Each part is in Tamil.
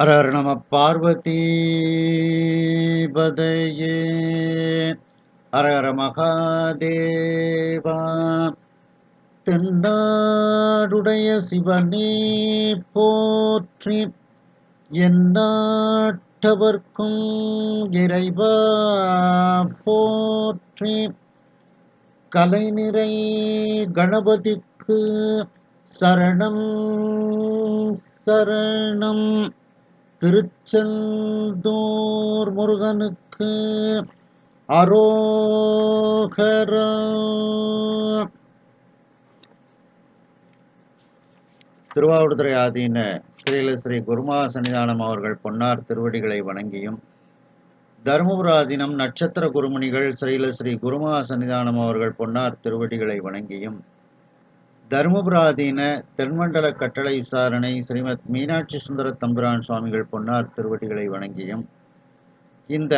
ஹர ஹர நம பார்வதி பதையே ஹர ஹர மகாதேவா. தென்னாடுடைய சிவனே போற்றி, எந்நாட்டவர்க்கும் இறைவா போற்றி. கலைநிறை கணபதிக்கு சரணம் சரணம். திருச்செந்தூர் முருகனுக்கு அரோகரா. திருவாவடுதுறை ஆதீன ஸ்ரீல ஸ்ரீ குருமா சன்னிதானம் அவர்கள் பொன்னார் திருவடிகளை வணங்கியும், தருமபுர ஆதீனம் நட்சத்திர குருமணிகள் ஸ்ரீல ஸ்ரீ குருமா சன்னிதானம் அவர்கள் பொன்னார் திருவடிகளை வணங்கியும், தருமபுராதீன தென்மண்டல கட்டளை விசாரணை ஸ்ரீமத் மீனாட்சி சுந்தர தம்பிரான் சுவாமிகள் பொன்னார் திருவடிகளை வணங்கியும், இந்த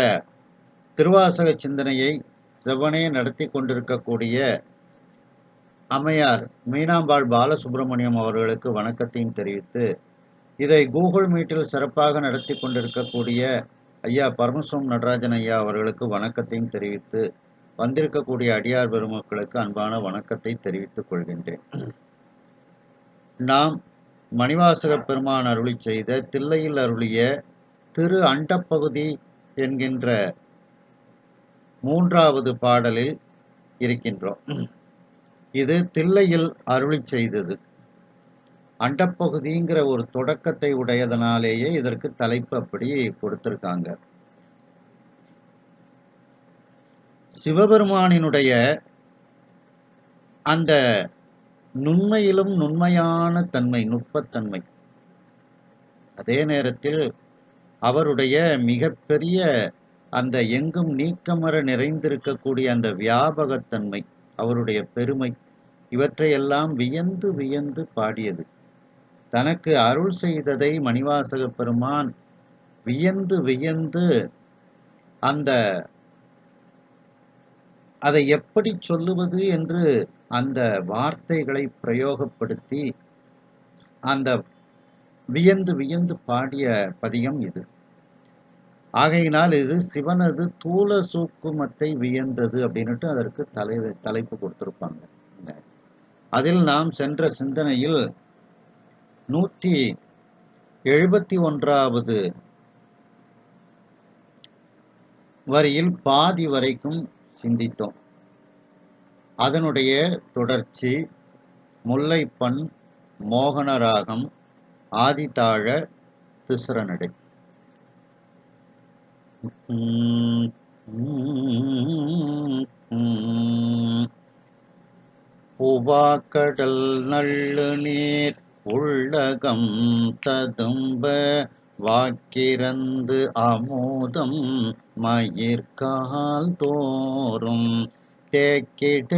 திருவாசக சிந்தனையை செவ்வனே நடத்தி கொண்டிருக்கக்கூடிய அம்மையார் மீனாம்பாள் பாலசுப்ரமணியம் அவர்களுக்கு வணக்கத்தையும் தெரிவித்து, இதை கூகுள் மீட்டில் சிறப்பாக நடத்தி கொண்டிருக்கக்கூடிய ஐயா பரமசிவம் நடராஜன் ஐயா அவர்களுக்கு வணக்கத்தையும் தெரிவித்து, வந்திருக்கக்கூடிய அடியார் பெருமக்களுக்கு அன்பான வணக்கத்தை தெரிவித்துக் கொள்கின்றேன். நாம் மணிவாசக பெருமான் அருளி செய்த தில்லையில் அருளிய திரு அண்டப்பகுதி என்கின்ற 3வது பாடலில் இருக்கின்றோம். இது தில்லையில் அருளி செய்தது. அண்டப்பகுதிங்கிற ஒரு தொடக்கத்தை உடையதனாலேயே இதற்கு தலைப்பு அப்படி கொடுத்திருக்காங்க. சிவபெருமானினுடைய அந்த நுண்மையிலும் நுண்மையான தன்மை, நுட்பத்தன்மை, அதே நேரத்தில் அவருடைய மிகப்பெரிய அந்த எங்கும் நீக்கமர நிறைந்திருக்கக்கூடிய அந்த வியாபகத்தன்மை, அவருடைய பெருமை, இவற்றையெல்லாம் வியந்து வியந்து பாடியது. தனக்கு அருள் செய்ததை மணிவாசக பெருமான் வியந்து வியந்து அதை எப்படி சொல்லுவது என்று அந்த வார்த்தைகளை பிரயோகப்படுத்தி அந்த வியந்து வியந்து பாடிய பதிகம் இது. ஆகையினால் இது சிவனது தூல சூக்குமத்தை வியந்தது அப்படின்னுட்டு அதற்கு தலைப்பு கொடுத்திருப்பாங்க. அதில் நாம் சென்ற சிந்தனையில் 171வது வரியில் பாதி வரைக்கும் சிந்தித்தோம். அதனுடைய தொடர்ச்சி முல்லைப்பண், மோகனராகம், ஆதிதாழ, திஸ்ரநடை. பூவாக்கடல் நள்ளு நீர் உள்ளகம் ததும்ப வாக்கிறந்து அமுதம் மயிர்கால் தோறும் தேக்கிட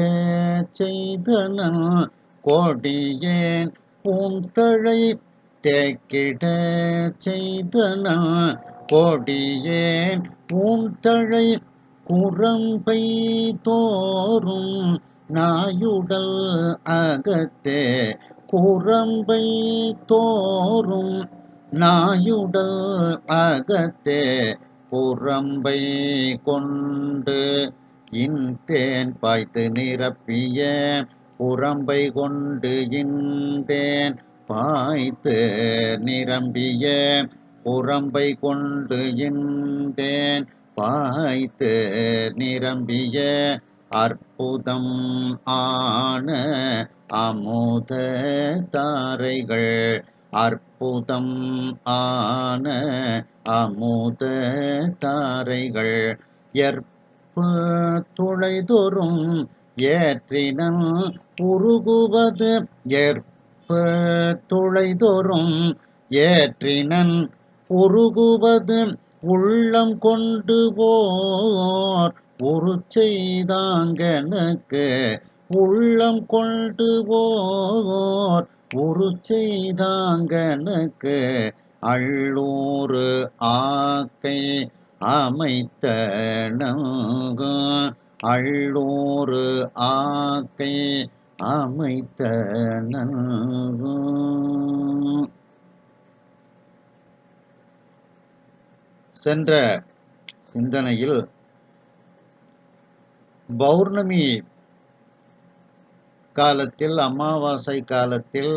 செய்தன கொடியேன் பூந்தழை தேக்கிட செய்தன கொடியேன் பூந்தழை குரம்பை தோறும் நாயுடல் அகத்தே குரம்பை தோறும் நாயுடல் அகத்தே குரம்பை கொண்டு இன்தேன் பாய்த்து நிரப்பிய குரம்பை கொண்டு இன்தேன் பாய்த்து நிரம்பிய குரம்பை கொண்டு இன்தேன் பாய்த்து நிரம்பிய அற்புதம் ஆன அமுத தாரைகள் அற்புதம் ஆன அமுத தாரைகள் ஏற்பு துளைதொறும் ஏற்றினன் உருகுவது ஏற்பு துளைதொறும் ஏற்றினன் உருகுவது உள்ளம் கொண்டு போர் உரு செய்தாங்கனுக்கு உள்ளம் கொண்டு போர் உரு செய்தாங்கனுக்கு அள்ளூறு ஆக்கை அமைத்த அள்ளூறு ஆக்கை அமைத்த சென்ற சிந்தனையில் பௌர்ணமி காலத்தில், அமாவாசை காலத்தில்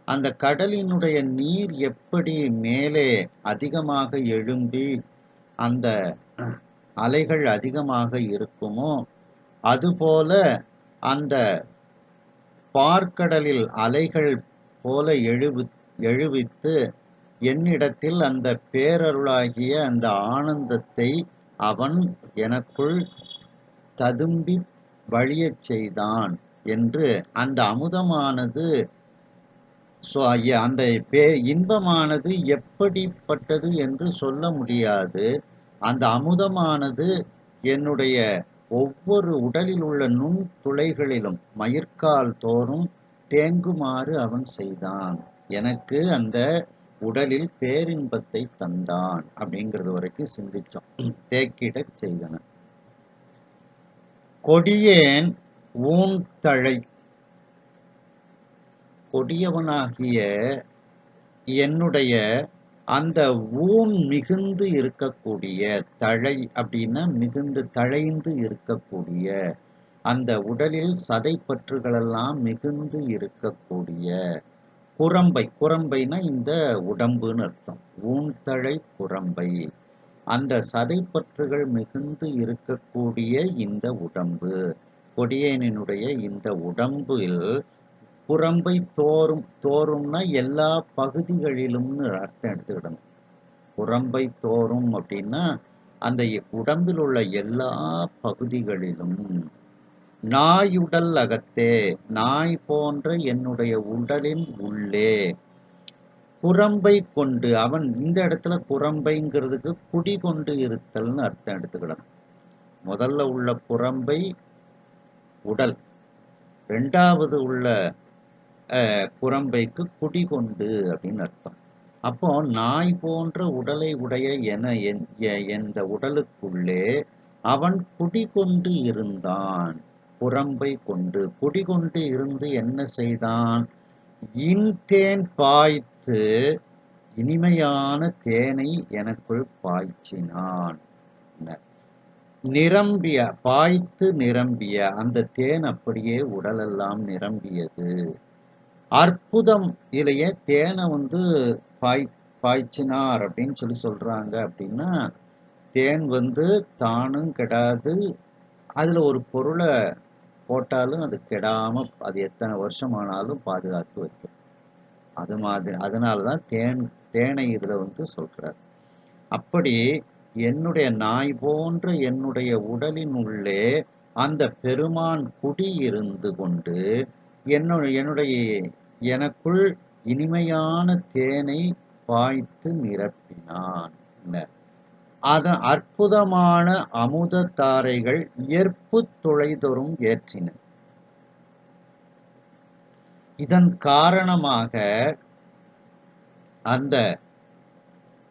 அந்த கடலினுடைய நீர் எப்படி மேலே அதிகமாக எழும்பி அந்த அலைகள் அதிகமாக இருக்குமோ, அதுபோல அந்த பார்க்கடலில் அலைகள் போல எழுவித்து என்னிடத்தில் அந்த பேரருளாகிய அந்த ஆனந்தத்தை அவன் எனக்குள் ததும்பி வழியச் செய்தான் என்று அந்த அமுதமானது அந்த இன்பமானது எப்படிப்பட்டது என்று சொல்ல முடியாது. அந்த அமுதமானது என்னுடைய ஒவ்வொரு உடலில் உள்ள நுண் துளைகளிலும் மயிர்கால் தோறும் தேங்குமாறு அவன் செய்தான். எனக்கு அந்த உடலில் பேரின்பத்தை தந்தான் அப்படிங்கிறது வரைக்கும் சிந்திச்சோம். தேக்கிடச் செய்தன. கொடியேன் ஊன்தழை, கொடியவனாகிய என்னுடைய அந்த ஊன் மிகுந்து இருக்கக்கூடிய, தழை அப்படின்னா மிகுந்து தழைந்து இருக்கக்கூடிய, அந்த உடலில் சதைப்பற்றுகளெல்லாம் மிகுந்து இருக்கக்கூடிய குரம்பை, குரம்பைனா இந்த உடம்புன்னு அர்த்தம். ஊன்தழை குரம்பை, அந்த சதைப்பற்றுகள் மிகுந்து இருக்கக்கூடிய இந்த உடம்பு, கொடியேனினுடைய இந்த உடம்பில் குரம்பை தோறும், தோறும்னா எல்லா பகுதிகளிலும்னு அர்த்தம் எடுத்துக்கிடணும். குரம்பை தோறும் அப்படின்னா அந்த உடம்பில் உள்ள எல்லா பகுதிகளிலும், நாயுடல் அகத்தே, நாய் போன்ற என்னுடைய உடலின் உள்ளே குரம்பை கொண்டு, அவன் இந்த இடத்துல குரம்பைங்கிறதுக்கு குடி கொண்டு இருத்தல்னு அர்த்தம் எடுத்துக்கிடணும். முதல்ல உள்ள குரம்பை உடல், ரெண்டாவது உள்ள குரம்பைக்கு குடி கொண்டு அப்படின்னு அர்த்தம். அப்போ நாய் போன்ற உடலை உடைய எந்த உடலுக்குள்ளே அவன் குடிகொண்டு இருந்தான். குரம்பை கொண்டு குடிகொண்டு இருந்து என்ன செய்தான்? இன்தேன் பாய்த்து, இனிமையான தேனை எனக்குள் பாய்ச்சினான். நிரம்பிய, பாய்த்து நிரம்பிய அந்த தேன் அப்படியே உடலெல்லாம் நிரம்பியது. அற்புதம், இல்லையே தேனை பாய்ச்சினார் அப்படின்னு சொல்றாங்க. அப்படின்னா தேன் தானும் கெடாது, அதுல ஒரு பொருளை போட்டாலும் அது கெடாம அது எத்தனை வருஷம் ஆனாலும் பாதுகாத்து வைக்கும். அது மாதிரி, அதனாலதான் தேனை இதுல சொல்றார். அப்படி என்னுடைய நாய் போன்ற என்னுடைய உடலின் உள்ளே அந்த பெருமான் குடி இருந்து கொண்டு என்னுடைய எனக்குள் இனிமையான தேனை பாய்த்து நிரப்பினான். அதன் அற்புதமான அமுத தாரைகள் ஏற்பு துளைதொறும் ஏற்றின. இதன் காரணமாக அந்த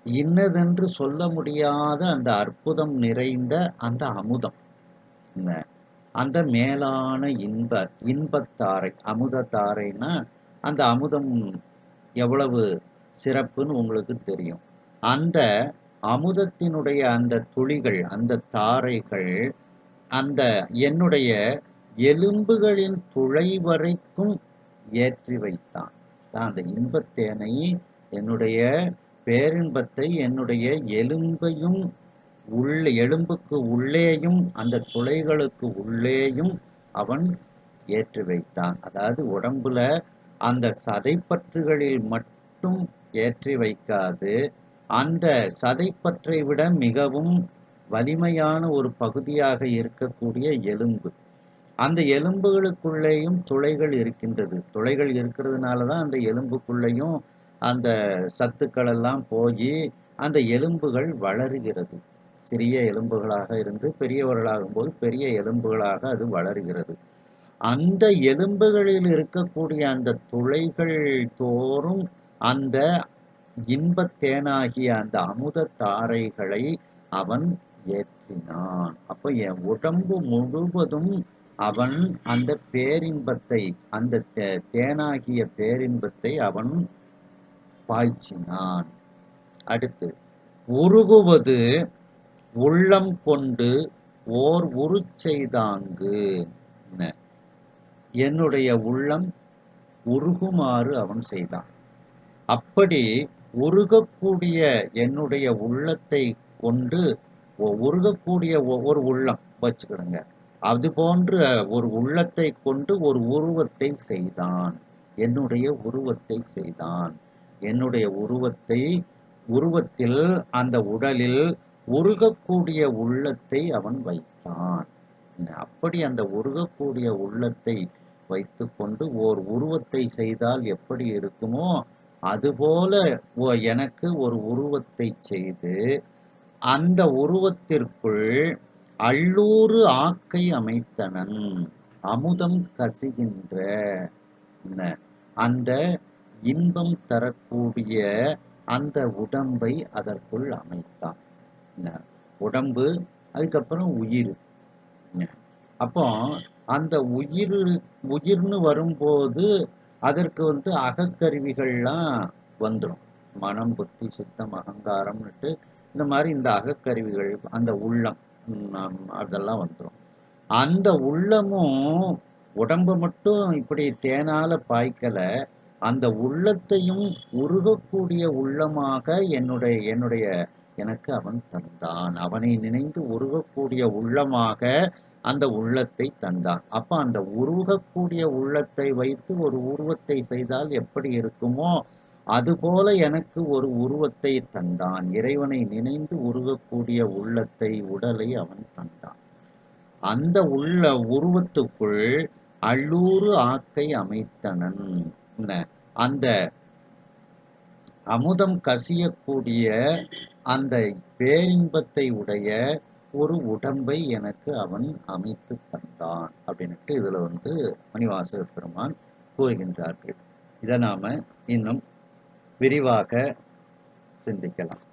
இன்னதென்று சொல்ல முடியாத அந்த அற்புதம் நிறைந்த அந்த அமுதம், அந்த மேலான இன்பத்தாரை, அமுதத்தாரைனா அந்த அமுதம் எவ்வளவு சிறப்புன்னு உங்களுக்கு தெரியும். அந்த அமுதத்தினுடைய அந்த துளிகள், அந்த தாரைகள் அந்த என்னுடைய எலும்புகளின் துளை வரைக்கும் ஏற்றி வைத்தான். அந்த இன்பத்தேனை, என்னுடைய பேரின்பத்தை என்னுடைய எலும்பையும் எலும்புக்கு உள்ளேயும் அந்த துளைகளுக்கு உள்ளேயும் அவன் ஏற்றி வைத்தான். அதாவது உடம்புல அந்த சதைப்பற்றுகளில் மட்டும் ஏற்றி வைக்காது, அந்த சதைப்பற்றை விட மிகவும் வலிமையான ஒரு பகுதியாக இருக்கக்கூடிய எலும்பு, அந்த எலும்புகளுக்குள்ளேயும் துளைகள் இருக்கின்றது. துளைகள் இருக்கிறதுனாலதான் அந்த எலும்புக்குள்ளேயும் அந்த சத்துக்கள் எல்லாம் போய் அந்த எலும்புகள் வளருகிறது. சிறிய எலும்புகளாக இருந்து பெரியவர்களாகும் போது பெரிய எலும்புகளாக அது வளருகிறது. அந்த எலும்புகளில் இருக்கக்கூடிய அந்த துளைகள் தோறும் அந்த இன்பத்தேனாகிய அந்த அமுத தாரைகளை அவன் ஏற்றினான். அப்ப என் உடம்பு முழுவதும் அவன் அந்த பேரின்பத்தை, அந்த தேனாகிய பேரின்பத்தை அவன் பாய்ச்சினான். அடுத்து, உருகுவது உள்ளம் கொண்டு ஓர் உருச்செய்தாங்கு. என்னுடைய உள்ளம் உருகுமாறு அவன் செய்தான். அப்படி உருகக்கூடிய என்னுடைய உள்ளத்தை கொண்டு உருகக்கூடிய ஒரு உள்ளம் வச்சுக்கிடுங்க. அது போன்ற ஒரு உள்ளத்தை கொண்டு ஒரு உருவத்தை செய்தான். என்னுடைய உருவத்தை செய்தான். என்னுடைய உருவத்தில் அந்த உடலில் உருகக்கூடிய உள்ளத்தை அவன் வைத்தான். அப்படி அந்த உருகக்கூடிய உள்ளத்தை வைத்துக்கொண்டு ஓர் உருவத்தை செய்தால் எப்படி இருக்குமோ அதுபோல எனக்கு ஒரு உருவத்தை செய்து அந்த உருவத்திற்குள் அள்ளூறு ஆக்கை அமைத்தனன். அமுதம் கசிகின்ற அந்த இன்பம் தரக்கூடிய அந்த உடம்பை அதற்குள் அமைத்தான். உடம்பு, அதுக்கப்புறம் உயிர். அப்போ அந்த உயிர்னு வரும்போது அதற்கு அகக்கருவிகள்லாம் வந்துடும். மனம், புத்தி, சித்தம், அகங்காரம்னுட்டு இந்த மாதிரி இந்த அகக்கருவிகள், அந்த உள்ளம், அதெல்லாம் வந்துடும். அந்த உள்ளமும் உடம்பு மட்டும் இப்படி தேனால பாய்க்கல, அந்த உள்ளத்தையும் உருகக்கூடிய உள்ளமாக எனக்கு அவன் தந்தான். அவனை நினைந்து உருகக்கூடிய உள்ளமாக அந்த உள்ளத்தை தந்தான். அப்ப அந்த உருகக்கூடிய உள்ளத்தை வைத்து ஒரு உருவத்தை செய்தால் எப்படி இருக்குமோ அதுபோல எனக்கு ஒரு உருவத்தை தந்தான். இறைவனை நினைந்து உருகக்கூடிய உள்ளத்தை, உடலை அவன் தந்தான். அந்த உருவத்துக்குள் அள்ளூறு ஆக்கை அமைத்தனன். அந்த அமுதம் கசியக்கூடிய அந்த பேரின்பத்தை உடைய ஒரு உடம்பை எனக்கு அவன் அமைத்து தந்தான் அப்படின்ட்டு இதுல மணிவாசக பெருமான் கூறுகின்றார்கள். இதை நாம இன்னும் விரிவாக சிந்திக்கலாம்.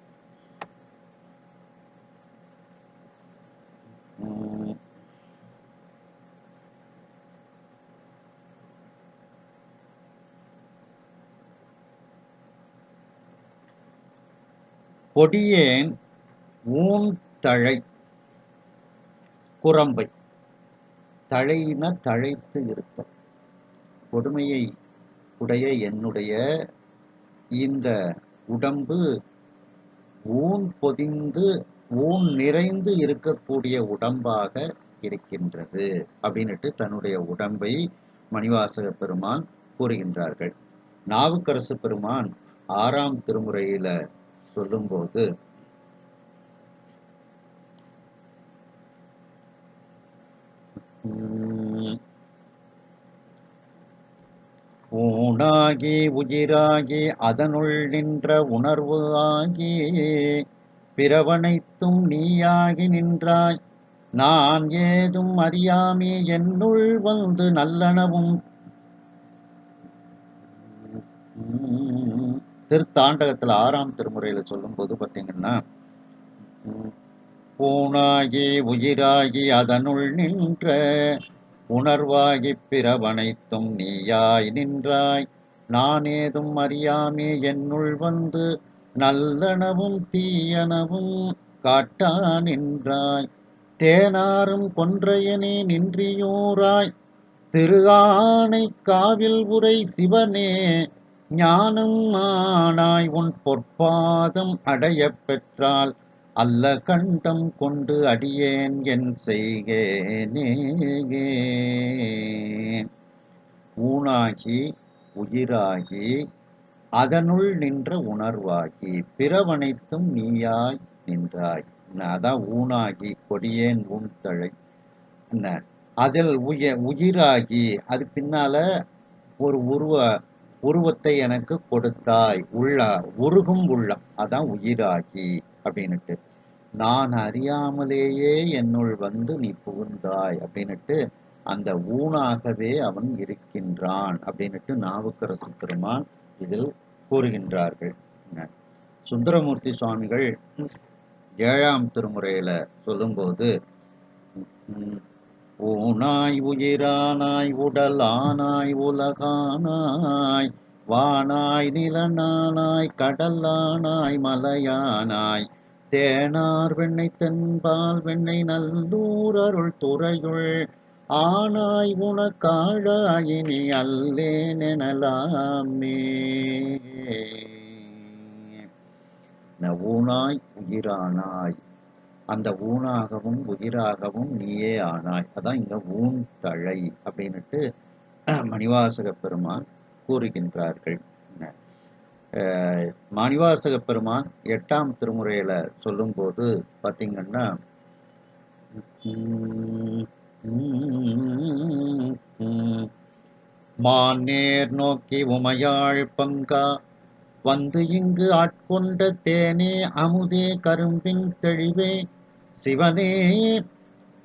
கொடியேன் ஊன் தழை குரம்பை. தழையின தழைத்து இருக்க கொடுமையை உடைய என்னுடைய இந்த உடம்பு ஊன் பொதிந்து ஊன் நிறைந்து இருக்கக்கூடிய உடம்பாக இருக்கின்றது அப்படின்னுட்டு தன்னுடைய உடம்பை மணிவாசக பெருமான் கூறுகின்றார்கள். நாவுக்கரசு பெருமான் 6ஆம் திருமுறையில சொல்லும்போது ஊனாகி உயிராகி அதனுள் நின்ற உணர்வு ஆகி பிறவனைத்தும் நீயாகி நின்றாய், நான் ஏதும் அறியாமே என்னுள் வந்து நல்லனவும். திருத்தாண்டகத்துல 6ஆம் திருமுறையில சொல்லும் போது பார்த்தீங்கன்னா, ஊனாகி உயிராகி அதனுள் நின்ற உணர்வாகி பிறவனைத்தும் நீயாய் நின்றாய், நான் ஏதும் அறியாமே என்னுள் வந்து நல்லனவும் தீயனவும் காட்டா நின்றாய், தேனாரும் கொன்றையனே நின்றியூராய், திரு ஆனை காவில் உரை சிவனே ஞானம் ஆனாய், உன் பொற்பாதம் அடைய பெற்றால் அல்ல கண்டம் கொண்டு அடியேன் என் செய்கேனே. ஊனாகி உயிராகி அதனுள் நின்ற உணர்வாகி பிறவனைத்தும் நீயாய் நின்றாய். அதான் ஊனாகி, கொடியேன் ஊன் தழை. அதில் உயிராகி அது பின்னால ஒரு உருவத்தை எனக்கு கொடுத்தாய், உருகும் உள்ளம், அதான் உயிராகி அப்படின்னுட்டு. நான் அறியாமலேயே என்னுள் வந்து நீ புகுந்தாய் அப்படின்னுட்டு அந்த ஊனாகவே அவன் இருக்கின்றான் அப்படின்னுட்டு நாவுக்கரசு பெருமான் இதில் கூறுகின்றார்கள். சுந்தரமூர்த்தி சுவாமிகள் 7ஆம் திருமுறையில சொல்லும்போது, ஊனாய் உயிரானாய் உடலானாய் உலகானாய் வானாய் நிலனானாய் கடலானாய் மலையானாய் தேனார் வெண்ணை தென்பால் வெண்ணை நல்லூர் அருள் துறையுள் ஆனாய் உனக்காழாயினி அல்லேனெனலாமே. ஊனாய் உயிரானாய், அந்த ஊனாகவும் உயிராகவும் நீயே ஆனாய். அதான் இங்க ஊன் தழை அப்படின்னுட்டு மணிவாசக பெருமான் கூறுகின்றார்கள். மணிவாசக பெருமான் 8ஆம் திருமுறையில சொல்லும்போது பார்த்தீங்கன்னா, மாநேர் நோக்கி உமையாள் பங்கா வந்து இங்கு ஆட்கொண்ட தேனே அமுதே கரும்பின் தெளிவே சிவனே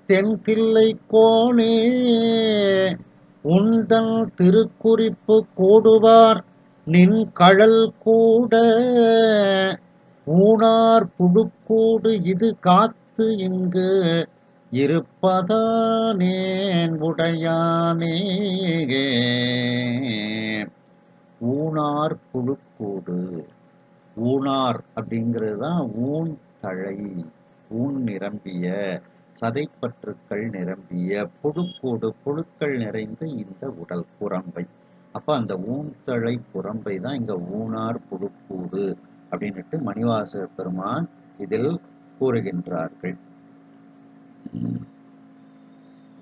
தென்கில்லை கோனே உந்தன் திருக்குறிப்பு கூடுவார் நின் கழல் கூட ஊனார் புழுக்கூடு இது காத்து இங்கு இருப்பதானேன் உடையானே. ஊனார் புழுக்கூடு, ஊனார் அப்படிங்கிறது தான் ஊன் தழை, ஊன் நிரம்பிய சதைப்பற்றுக்கள் நிரம்பிய புழுக்கூடு, புழுக்கள் நிறைந்த இந்த உடல் குரம்பை. அப்ப அந்த ஊன்தழை குரம்பை தான் இங்க ஊனார் புழுக்கூடு அப்படின்னுட்டு மணிவாசக பெருமான் இதில் கூறுகின்றார்கள்.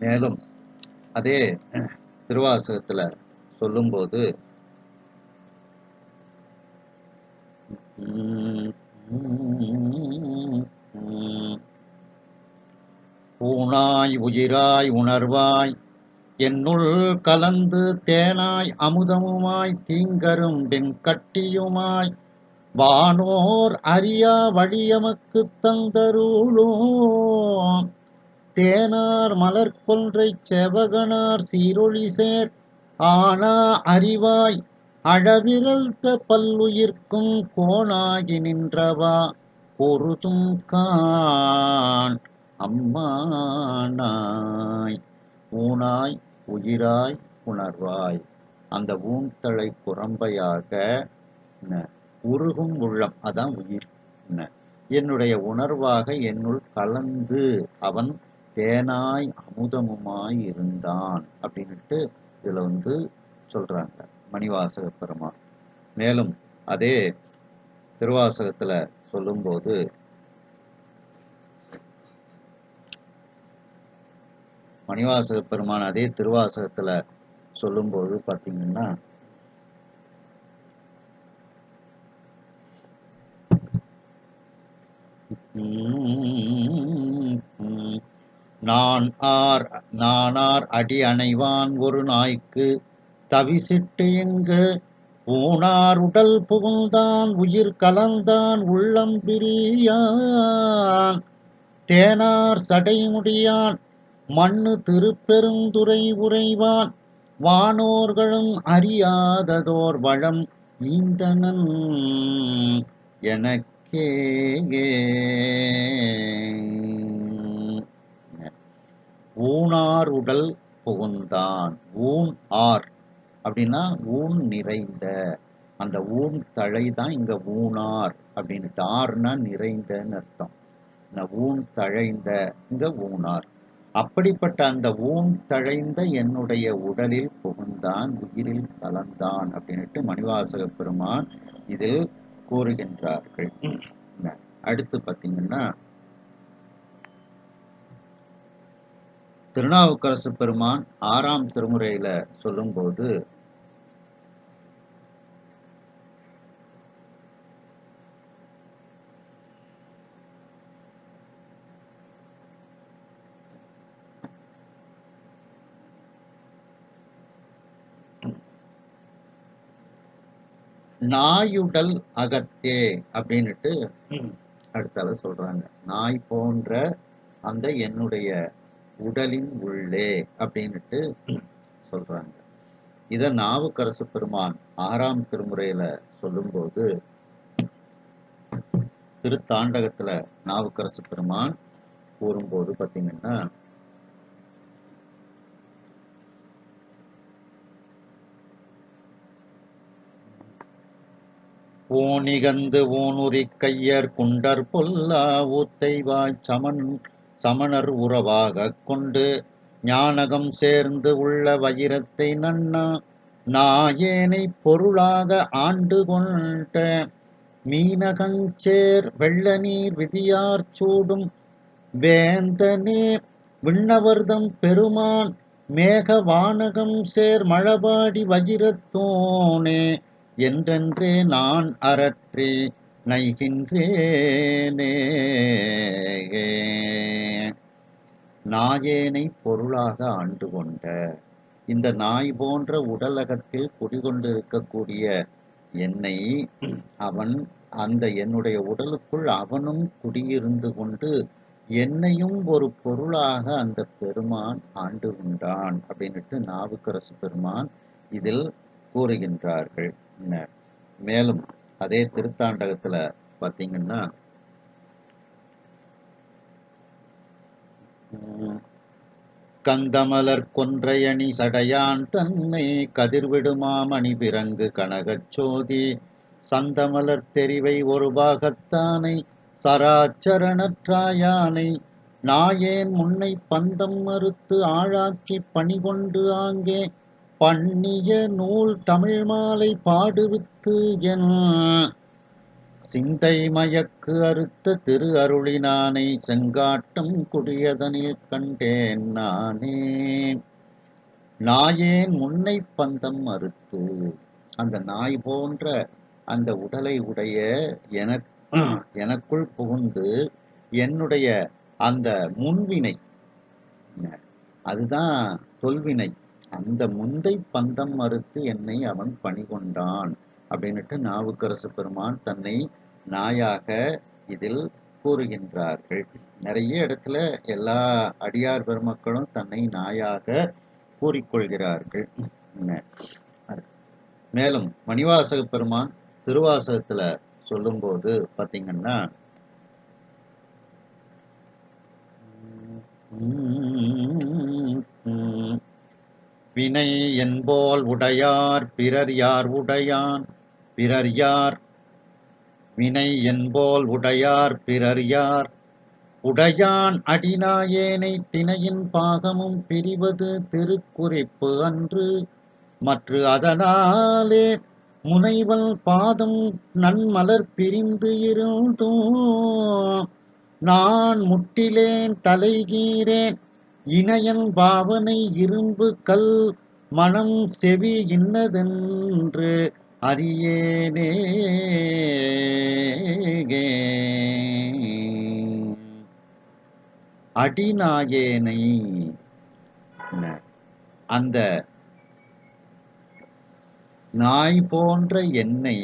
மேலும் அதே திருவாசகத்துல சொல்லும்போது ஊனாய் உயிராய் உணர்வாய் என்னுள் கலந்து தேனாய் அமுதமுமாய் தீங்கரும்பின் கட்டியுமாய் வானோர் அறியா வழியமக்கு தந்தருளோம் தேனார் மலர்கொன்றை செவகனார் சீரொளி சேர் ஆனா அறிவாய் அழவிரல்த பல்லுயிர்க்கும் கோணாகி நின்றவா பொருதும் கான் அம்மானாய். ஊனாய் உயிராய் உணர்வாய், அந்த ஊன்தழை குரம்பையாக உருகும் உள்ளம், அதான் உயிர். என்னுடைய உணர்வாக என்னுள் கலந்து அவன் தேனாய் அமுதமுமாய் இருந்தான் அப்படின்ட்டு இதுல சொல்றாங்க மணிவாசக பெருமான். மேலும் அதே திருவாசகத்துல சொல்லும்போது மணிவாசக பெருமான் அதே திருவாசகத்துல சொல்லும்போது பார்த்தீங்கன்னா, நானார் அடி அணைவான் ஒரு நாய்க்கு தவிசிட்டு எங்கு ஊனார் உடல் புகுந்தான் உயிர் கலந்தான் உள்ளம் பிரியான் தேனார் சடைமுடியான் மண்ணு திருப்பெருந்துறை உறைவான் வானோர்களும் அறியாததோர் வளம் ஈந்தனன் எனக்கே. ஊனார் உடல் புகுந்தான், ஊன் ஆர் அப்படின்னா ஊன் நிறைந்த, அந்த ஊன் தழை தான் இங்க ஊனார் அப்படின்ட்டு, ஆர்னா நிறைந்தன்னு அர்த்தம். இந்த ஊன் தழைந்த இங்க ஊனார். அப்படிப்பட்ட அந்த ஊன் தழைந்த என்னுடைய உடலில் புகுந்தான் உயிரில் கலந்தான் அப்படின்ட்டு மணிவாசக பெருமான் இதில் கூறுகின்றார்கள். அடுத்து பார்த்தீங்கன்னா, திருநாவுக்கரசு பெருமான் 6ஆம் திருமுறையில சொல்லும்போது நாயுடல் அகத்தே அப்படின்னுட்டு அடுத்தால சொல்றாங்க. நாய் போன்ற அந்த என்னுடைய உடலின் உள்ளே அப்படின்னுட்டு சொல்றாங்க. இத நாவுக்கரசு பெருமான் 6ஆம் திருமுறையில சொல்லும்போது, திருத்தாண்டகத்துல நாவுக்கரசு பெருமான் கூறும்போது பார்த்தீங்கன்னா, ஓனிகந்து ஊனுரிக் கையர் குண்டர் பொல்லா ஊத்தைவாய்ச் சமணர் உறவாகக் கொண்டு ஞானகம் சேர்ந்து உள்ள வயிரத்தை நன்னா நாயேனைப் பொருளாக ஆண்டு கொண்ட மீனகஞ்சேர் வெள்ளநீர் விதியார் சூடும் வேந்தனே விண்ணவர்தம் பெருமான் மேக வானகம் சேர் மழபாடி வயிரத்தோனே என்றென்றே நான் அரற்றி நைகின்றேனே. நாயேனை பொருளாக ஆண்டு கொண்ட இந்த நாய் போன்ற உடலகத்தில் குடிகொண்டிருக்கக்கூடிய என்னை அவன் அந்த என்னுடைய உடலுக்குள் அவனும் குடியிருந்து கொண்டு என்னையும் ஒரு பொருளாக அந்த பெருமான் ஆண்டு கொண்டான் அப்படின்னுட்டு நாவுக்கரசு பெருமான் இதில் கூறுகின்றார்கள். மேலும் அதே திருத்தாண்டகத்துல பார்த்தீங்கன்னா கந்தமலர் கொன்றையணி சடையான் தன்னை கதிர்விடுமாமணி பிறங்கு கனகச்சோதி சந்தமலர் தெரிவை ஒரு பாகத்தானை சராச்சரணற்றாயானை நாயேன் முன்னை பந்தம் மறுத்து ஆழாக்கி பணிகொண்டு ஆங்கே பண்ணிய நூல் தமிழ் மாலை பாடுவித்து என் சிந்தை மயக்கு அறுத்த திரு அருளினானை செங்காட்டம் குடியதனில் கண்டேன் நானே. நாயேன் முன்னை பந்தம் மறுத்து அந்த நாய் போன்ற அந்த உடலை உடைய எனக்குள் புகுந்து என்னுடைய அந்த முன்வினை, அதுதான் தொல்வினை, அந்த முந்தை பந்தம் மறுத்து என்னை அவன் பணிகொண்டான் அப்படின்னுட்டு நாவுக்கரசு பெருமான் தன்னை நாயாக இதில் கூறுகின்றார்கள். நிறைய இடத்துல எல்லா அடியார் பெருமக்களும் தன்னை நாயாக கூறிக்கொள்கிறார்கள். மேலும் மணிவாசக பெருமான் திருவாசகத்துல சொல்லும்போது பார்த்தீங்கன்னா வினை என்போல் உடையார் பிறர் யார் உடையான் பிறர் யார் வினை என்போல் உடையார் பிறர் யார் உடையான் அடிநாயேனை திணையின் பாகமும் பிரிவது திருக்குறிப்பு அன்று மற்ற அதனாலே முனைவல் பாதம் நன்மலர் பிரிந்து இருந்தும் நான் முட்டிலேன் தலைகீரேன் இணையன் பாவனை இரும்பு கல் மனம் செவி இன்னதென்று அறியேனே. அடிநாயேனை அந்த நாய் போன்ற என்னை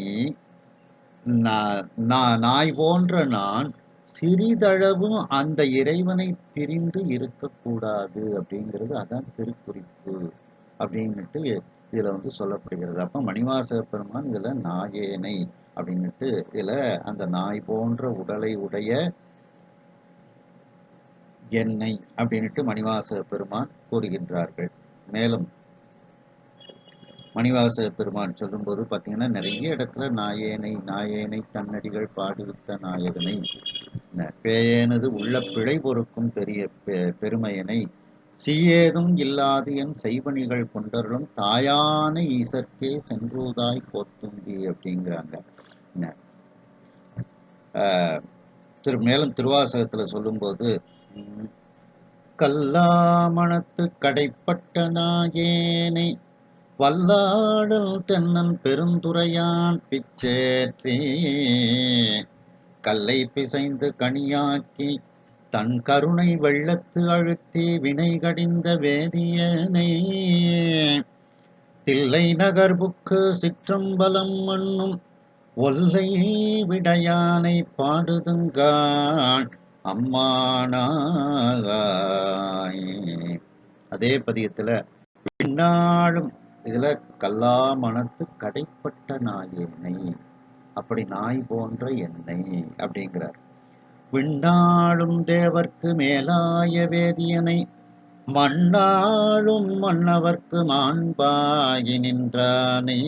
நாய் போன்ற நான் சிறிதளவும் அந்த இறைவனை பிரிந்து இருக்கக்கூடாது அப்படிங்கிறது அதான் திருக்குறிப்பு அப்படின்னுட்டு இதுல சொல்லப்படுகிறது. அப்ப மணிவாசக பெருமான் இதுல நாயேனை அப்படின்னுட்டு இதுல அந்த நாய் போன்ற உடலை உடைய என்னை அப்படின்னுட்டு மணிவாசக பெருமான் கூறுகின்றார்கள். மேலும் மணிவாசக பெருமான் சொல்லும்போது பார்த்தீங்கன்னா நிறைய இடத்துல நாயேனை நாயேனை தன்னடிகள் பாடுவித்த நாயகனை பேயேனது உள்ள பிழை பொறுக்கும் பெரிய பெருமையனை சீயேதும் இல்லாது என் செய்வனிகள் கொண்டர்களும் தாயான ஈசற்கே சென்றூதாய் போத்தும்பி அப்படிங்கிறாங்க. மேலும் திருவாசகத்துல சொல்லும்போது கல்லாமணத்து கடைப்பட்ட நாயேனை வல்லாடல் தென்னன் பெருந்துரையான் பிச்சேற்றி கல்லை பிசைந்து கனியாக்கி தன் கருணை வெள்ளத்து அழுத்தி வினை கடிந்த வேதியனை தில்லை நகர்புக்கு சிற்றம்பலம் மண்ணும் ஒல்லை விடையானை பாடுதுங்கான் அம்மானாய். அதே பதியத்துல பின்னாலும் இதுல கல்லாமணத்து கடைப்பட்ட நாயேனை, அப்படி நாய் போன்ற என்னை அப்படிங்கிறார். விண்ணாளும் தேவர்க்கு மேலாய வேதியனை மண்ணாளும் மன்னவர்க்கு மாண்பாகி நின்றானே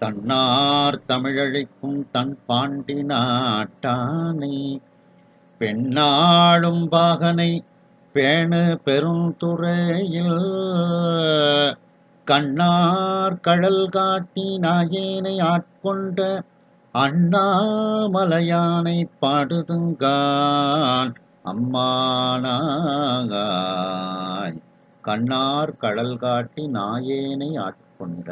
தன்னார் தமிழழிக்கும் தன் பாண்டி நாட்டானை பெண்ணாளும் பாகனை பேணு பெருந்துறையில் கண்ணார் கழல் காட்டி நாயேனை ஆட்கொண்ட அண்ணாமலையானை பாடுதுங்கான் அம்மானாய். கண்ணார் கடல் காட்டி நாயேனை ஆட்கொண்ட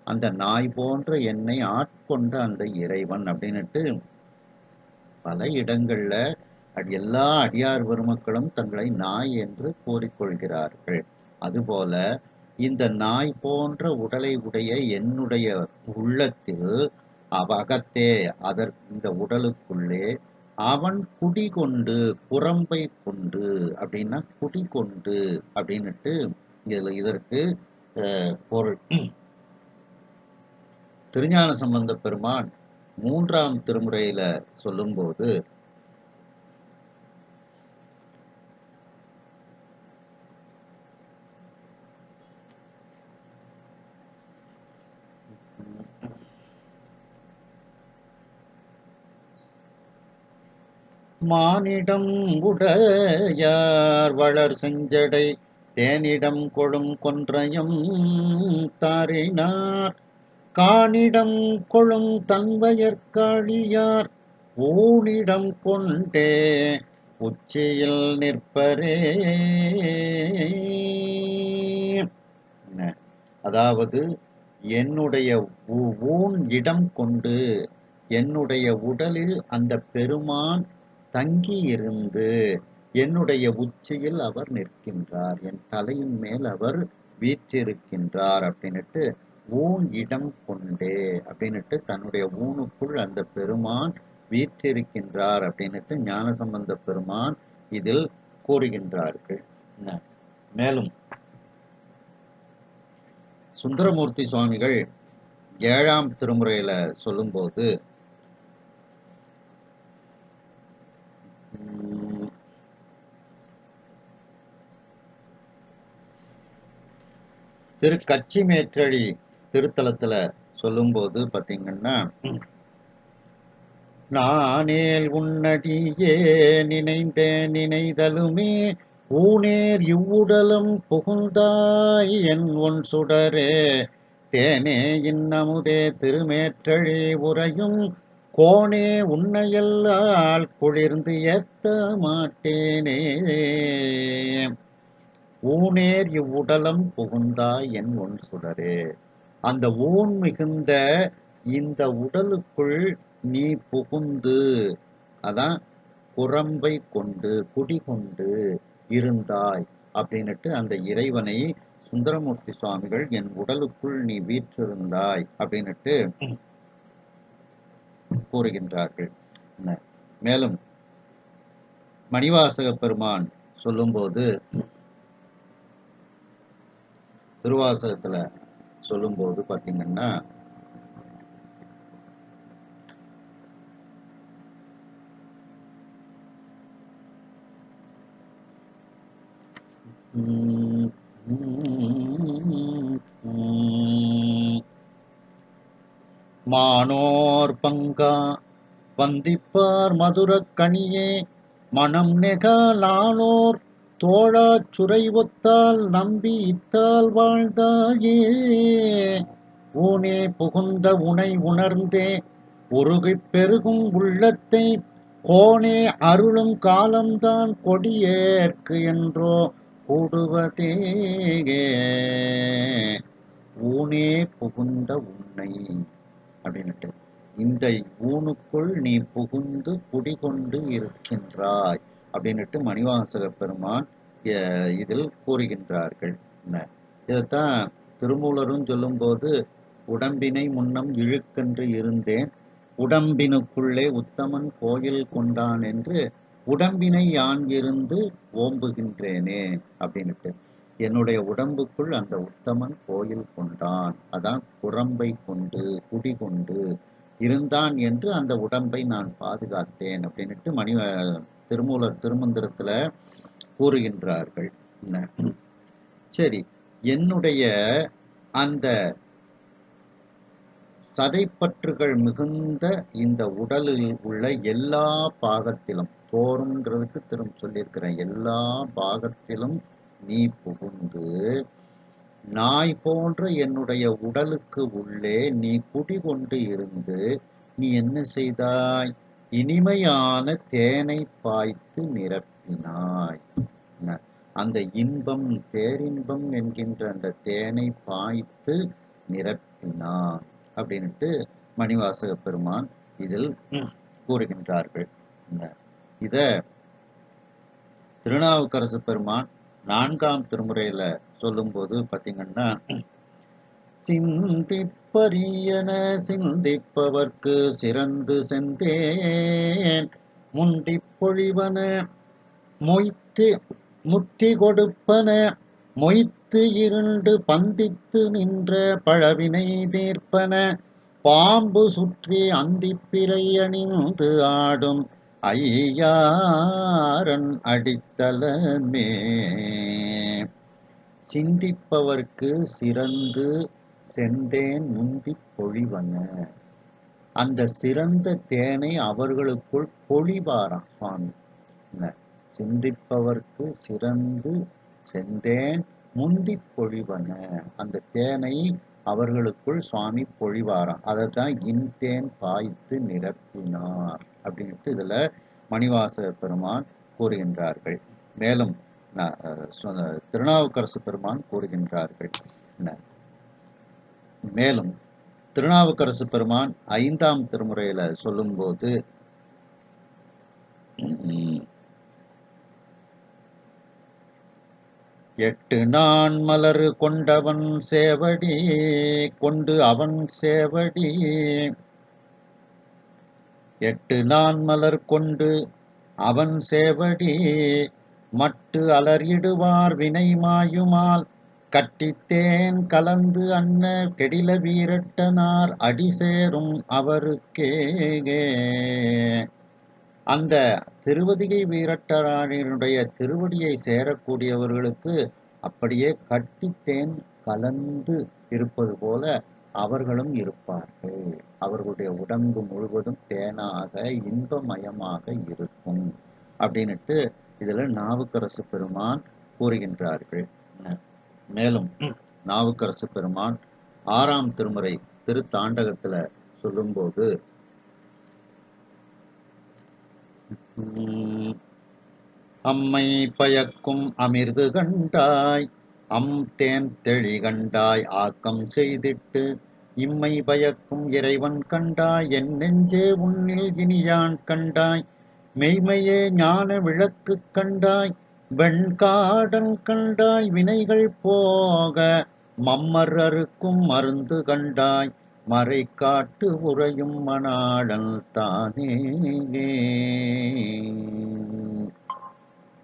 அந்த நாய் போன்ற என்னை ஆட்கொண்ட அந்த இறைவன் அப்படின்னுட்டு பல இடங்கள்ல எல்லா அடியார் பெருமக்களும் தங்களை நாய் என்று கூறிக்கொள்கிறார்கள். அதுபோல இந்த நாய் போன்ற உடலை உடைய என்னுடைய உள்ளத்தில் அகத்தே இந்த உடலுக்குள்ளே அவன் குடிகொண்டு புறம்பை கொண்டு அப்படின்னா குடிகொண்டு அப்படின்னுட்டு இதற்கு பொருள். திருஞான சம்பந்த பெருமான் 3ஆம் திருமுறையில சொல்லும்போது மானிடம் உடையார் வளர் செஞ்சடை தேனிடம் கொழும் கொன்றையம் தாரினார் காணிடம் கொழும் தன்வயற்காளியார் ஊனிடம் கொண்டே உச்சியில் நிற்பரே. அதாவது என்னுடைய ஊன் இடம் கொண்டு என்னுடைய உடலில் அந்த பெருமான் தங்கி இருந்து என்னுடைய உச்சியில் அவர் நிற்கின்றார், என் தலையின் மேல் அவர் வீற்றிருக்கின்றார் அப்படின்னுட்டு ஊன் இடம் கொண்டே அப்படின்னுட்டு தன்னுடைய ஊனுக்குள் அந்த பெருமான் வீற்றிருக்கின்றார் அப்படின்னுட்டு ஞானசம்பந்த பெருமான் இதில் கூறுகின்றார்கள். மேலும் சுந்தரமூர்த்தி சுவாமிகள் 7ஆம் திருமுறையில சொல்லும்போது கச்சி மேற்றழி திருத்தலத்துல சொல்லும்போது பாத்தீங்கன்னா, நானேல் உன்னடியே நினைந்த நினைதலுமே ஊனேர் இவ்வுடலும் புகுந்தாய் என் ஒன் சுடரே தேனே இன்னமுதே திருமேற்றழி உரையும் கோனே உன்னையல்லால் குளிர்ந்து ஏத்த மாட்டேனே. ஊனேர் இவ்வுடலம் புகுந்தாய் என் ஒன் சுடரே, அந்த ஊன் மிகுந்த இந்த உடலுக்குள் நீ புகுந்து அதான் குரம்பை கொண்டு குடிகொண்டு இருந்தாய் அப்படின்னுட்டு அந்த இறைவனை சுந்தரமூர்த்தி சுவாமிகள் என் உடலுக்குள் நீ வீற்றிருந்தாய் அப்படின்னுட்டு கூறுகின்றார்கள். மேலும் மணிவாசக பெருமான் சொல்லும்போது திருவாசகத்துல சொல்லும்போது பாத்தீங்கன்னா, மானோர் பங்கா வந்திப்பார் மதுரக் கனியே மனம் நெகா லானோர் தோழாச் சுரை ஒத்தால் நம்பி இத்தால் வாழ்ந்தாயே. ஊனே புகுந்த உனை உணர்ந்தே உருகிப் பெருகும் உள்ளத்தை கோனே அருளும் காலம்தான் கொடியேற்கு என்றோ கூடுவதே. ஊனே புகுந்த உன்னை அப்படின்னுட்டு இந்த ஊனுக்குள் நீ புகுந்து குடிகொண்டு இருக்கின்றாய் அப்படின்னுட்டு மணிவாசக பெருமான் இதில் கூறுகின்றார்கள். இதைத்தான் திருமூலரும் சொல்லும்போது, உடம்பினை முன்னம் இழுக்கென்று இருந்தேன் உடம்பினுக்குள்ளே உத்தமன் கோயில் கொண்டான் என்று உடம்பினை யான் இருந்து ஓம்புகின்றேனே அப்படின்னுட்டு என்னுடைய உடம்புக்குள் அந்த உத்தமன் கோயில் கொண்டான், அதான் குரம்பை கொண்டு குடிகொண்டு இருந்தான் என்று அந்த உடம்பை நான் பாதுகாத்தேன் அப்படின்னுட்டு திருமூலர் திருமந்திரத்துல கூறுகின்றார்கள். சரி, என்னுடைய அந்த சதைப்பற்றுகள் மிகுந்த இந்த உடலில் உள்ள எல்லா பாகத்திலும், தோறும்ங்கிறதுக்கு திரும்ப சொல்லியிருக்கிறேன், எல்லா பாகத்திலும் நீ புகுந்து நாய் போன்ற என்னுடைய உடலுக்கு உள்ளே நீ குடிகொண்டு இருந்து நீ என்ன செய்தாய்? இனிமையான தேனை பாய்த்து நிரப்பினாய். அந்த இன்பம், பேரின்பம் என்கின்ற அந்த தேனை பாய்த்து நிரப்பினான் அப்படின்ட்டு மணிவாசக பெருமான் இதில் கூறுகின்றார்கள். இத திருநாவுக்கரசு பெருமான் 4ஆம் திருமுறையில சொல்லும்போது பார்த்தீங்கன்னா, சிந்திப்பரியன சிந்திப்பவர்க்கு சிறந்து செந்தேன் முண்டிப் பொழிவன முத்தி கொடுப்பன மொய்த்து இருண்டு பந்தித்து நின்ற பழவினை தீர்ப்பன பாம்பு சுற்றி அந்திப்பிரை அணிந்து ஆடும் ஐயாரன் அடித்தலமே. சிந்திப்பவர்க்கு சிறந்து செந்தேன் முந்தி பொழிவன. அந்த சிறந்த தேனை அவர்களுக்குள் பொழிவாராம் சுவாமி. சிந்திப்பவர்க்கு சிறந்து செந்தேன் முந்தி பொழிவன. அந்த தேனை அவர்களுக்குள் சுவாமி பொழிவாராம். அதைத்தான் இன்தேன் பாய்த்து நிரப்பினார் அப்படின்ட்டு இதுல மணிவாசக பெருமான் கூறுகின்றார்கள். மேலும் திருநாவுக்கரசு பெருமான் கூறுகின்றார்கள். மேலும் திருநாவுக்கரசு பெருமான் 5ஆம் திருமுறையில சொல்லும்போது, எட்டு நான் மலர் கொண்டவன் சேவடி கொண்டு அவன் சேவடி, எட்டு நான் மலர் கொண்டு அவன் சேவடி மட்டு அலறிடுவார் வினை மாயுமால் கட்டித்தேன் கலந்து அன்ன கெடில வீரட்டனார் அடிசேரும் அவருக்கே. அந்த திருவதிகை வீரட்டனாரினுடைய திருவடியை சேரக்கூடியவர்களுக்கு அப்படியே கட்டித்தேன் கலந்து இருப்பது போல அவர்களும் இருப்பார்கள். அவர்களுடைய உடம்பு முழுவதும் தேனாக இன்பமயமாக இருக்கும் அப்படின்னுட்டு இதுல நாவுக்கரசு பெருமான் கூறுகின்றார்கள். மேலும் நாவுக்கரசு பெருமான் 6ஆம் திருமுறை திருத்தாண்டகத்துல சொல்லும்போது, அம்மை பயக்கும் அமிர்து கண்டாய் தேன் தெளி கண்டாய் ஆக்கம் செய்திட்டு இம்மை பயக்கும் இறைவன் கண்டாய் என் நெஞ்சே உன்னில் இனியான் கண்டாய் மெய்மையே ஞான விளக்கு கண்டாய் வெண்காடன் கண்டாய் வினைகள் போக மம்மர் அறுக்கும் மருந்து கண்டாய் மறை காட்டு உறையும் மணாளன் தானே.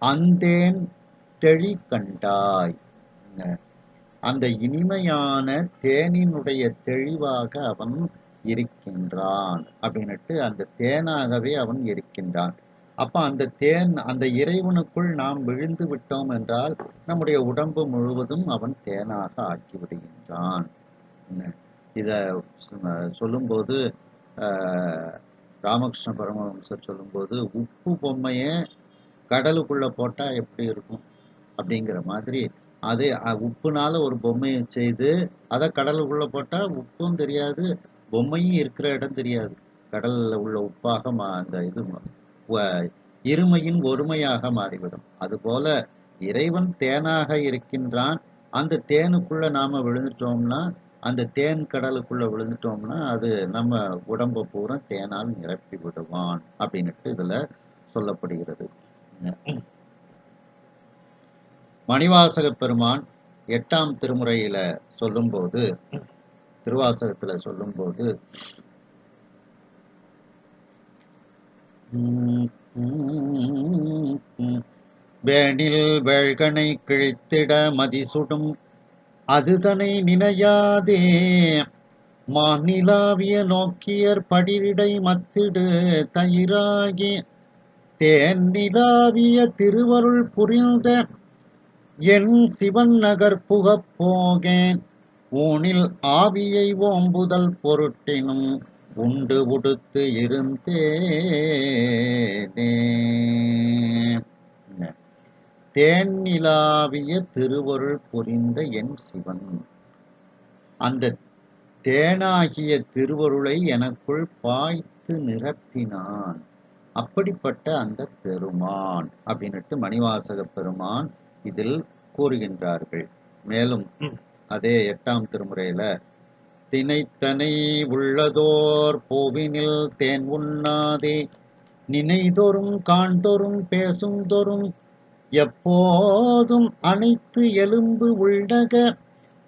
அந்தேன் தெளி கண்டாய். அந்த இனிமையான தேனினுடைய தெளிவாக அவன் இருக்கின்றான் அப்படின்னுட்டு அந்த தேனாகவே அவன் இருக்கின்றான். அப்ப அந்த தேன் அந்த இறைவனுக்குள் நாம் விழுந்து விட்டோம் என்றால் நம்முடைய உடம்பு முழுவதும் அவன் தேனாக ஆக்கி விடுகின்றான். இத சொல்லும்போது ராமகிருஷ்ண பரமஹம்சர் சொல்லும்போது, உப்பு பொம்மைய கடலுக்குள்ள போட்டா எப்படி இருக்கும் அப்படிங்கிற மாதிரி, அது உப்புனால ஒரு பொம்மையை செய்து அதை கடலுக்குள்ள போட்டா உப்பும் தெரியாது, பொம்மையும் இருக்கிற இடம் தெரியாது. கடல்ல உள்ள உப்பாக அந்த இது இருமையின் ஒருமையாக மாறிவிடும். அதுபோல இறைவன் தேனாக இருக்கின்றான். அந்த தேனுக்குள்ள நாம விழுந்துட்டோம்னா, அந்த தேன் கடலுக்குள்ள விழுந்துட்டோம்னா அது நம்ம உடம்பை பூரா தேனால் நிரப்பி விடுவான் அப்படின்னுட்டு இதுல சொல்லப்படுகிறது. மணிவாசக பெருமான் 8ஆம் திருமுறையில சொல்லும்போது, திருவாசகத்துல சொல்லும்போது, வேணில் வேள்கனை கிழித்திட மதிசுடும் அதுதனை நினையாதே மாநிலாவிய நோக்கியர் படிரிடை மத்திடு தயிராகி தேன் நிலாவிய திருவருள் புரிந்த என் சிவன் நகர் புகப் போகேன் ஊனில் ஆவியை ஓம்புதல் பொருட்டினும் உண்டு உடுத்து இருந்தேனே. தேன்நிலாவிய திருவருள் புரிந்த என் சிவன், அந்த தேனாகிய திருவருளை எனக்குள் பாய்த்து நிரப்பினான். அப்படிப்பட்ட அந்த பெருமான் அப்படின்னுட்டு மணிவாசக பெருமான் இதில் கூறுகின்றார்கள். மேலும் அதே 8ஆம் திருமுறையில தினைத்தனை உள்ளதோர் பூவினில் தேன் உண்ணாதே நினைதொறும் காண்டொறும் பேசுந்தொறும் எப்போதும் அனைத்து எலும்பு உள்ளக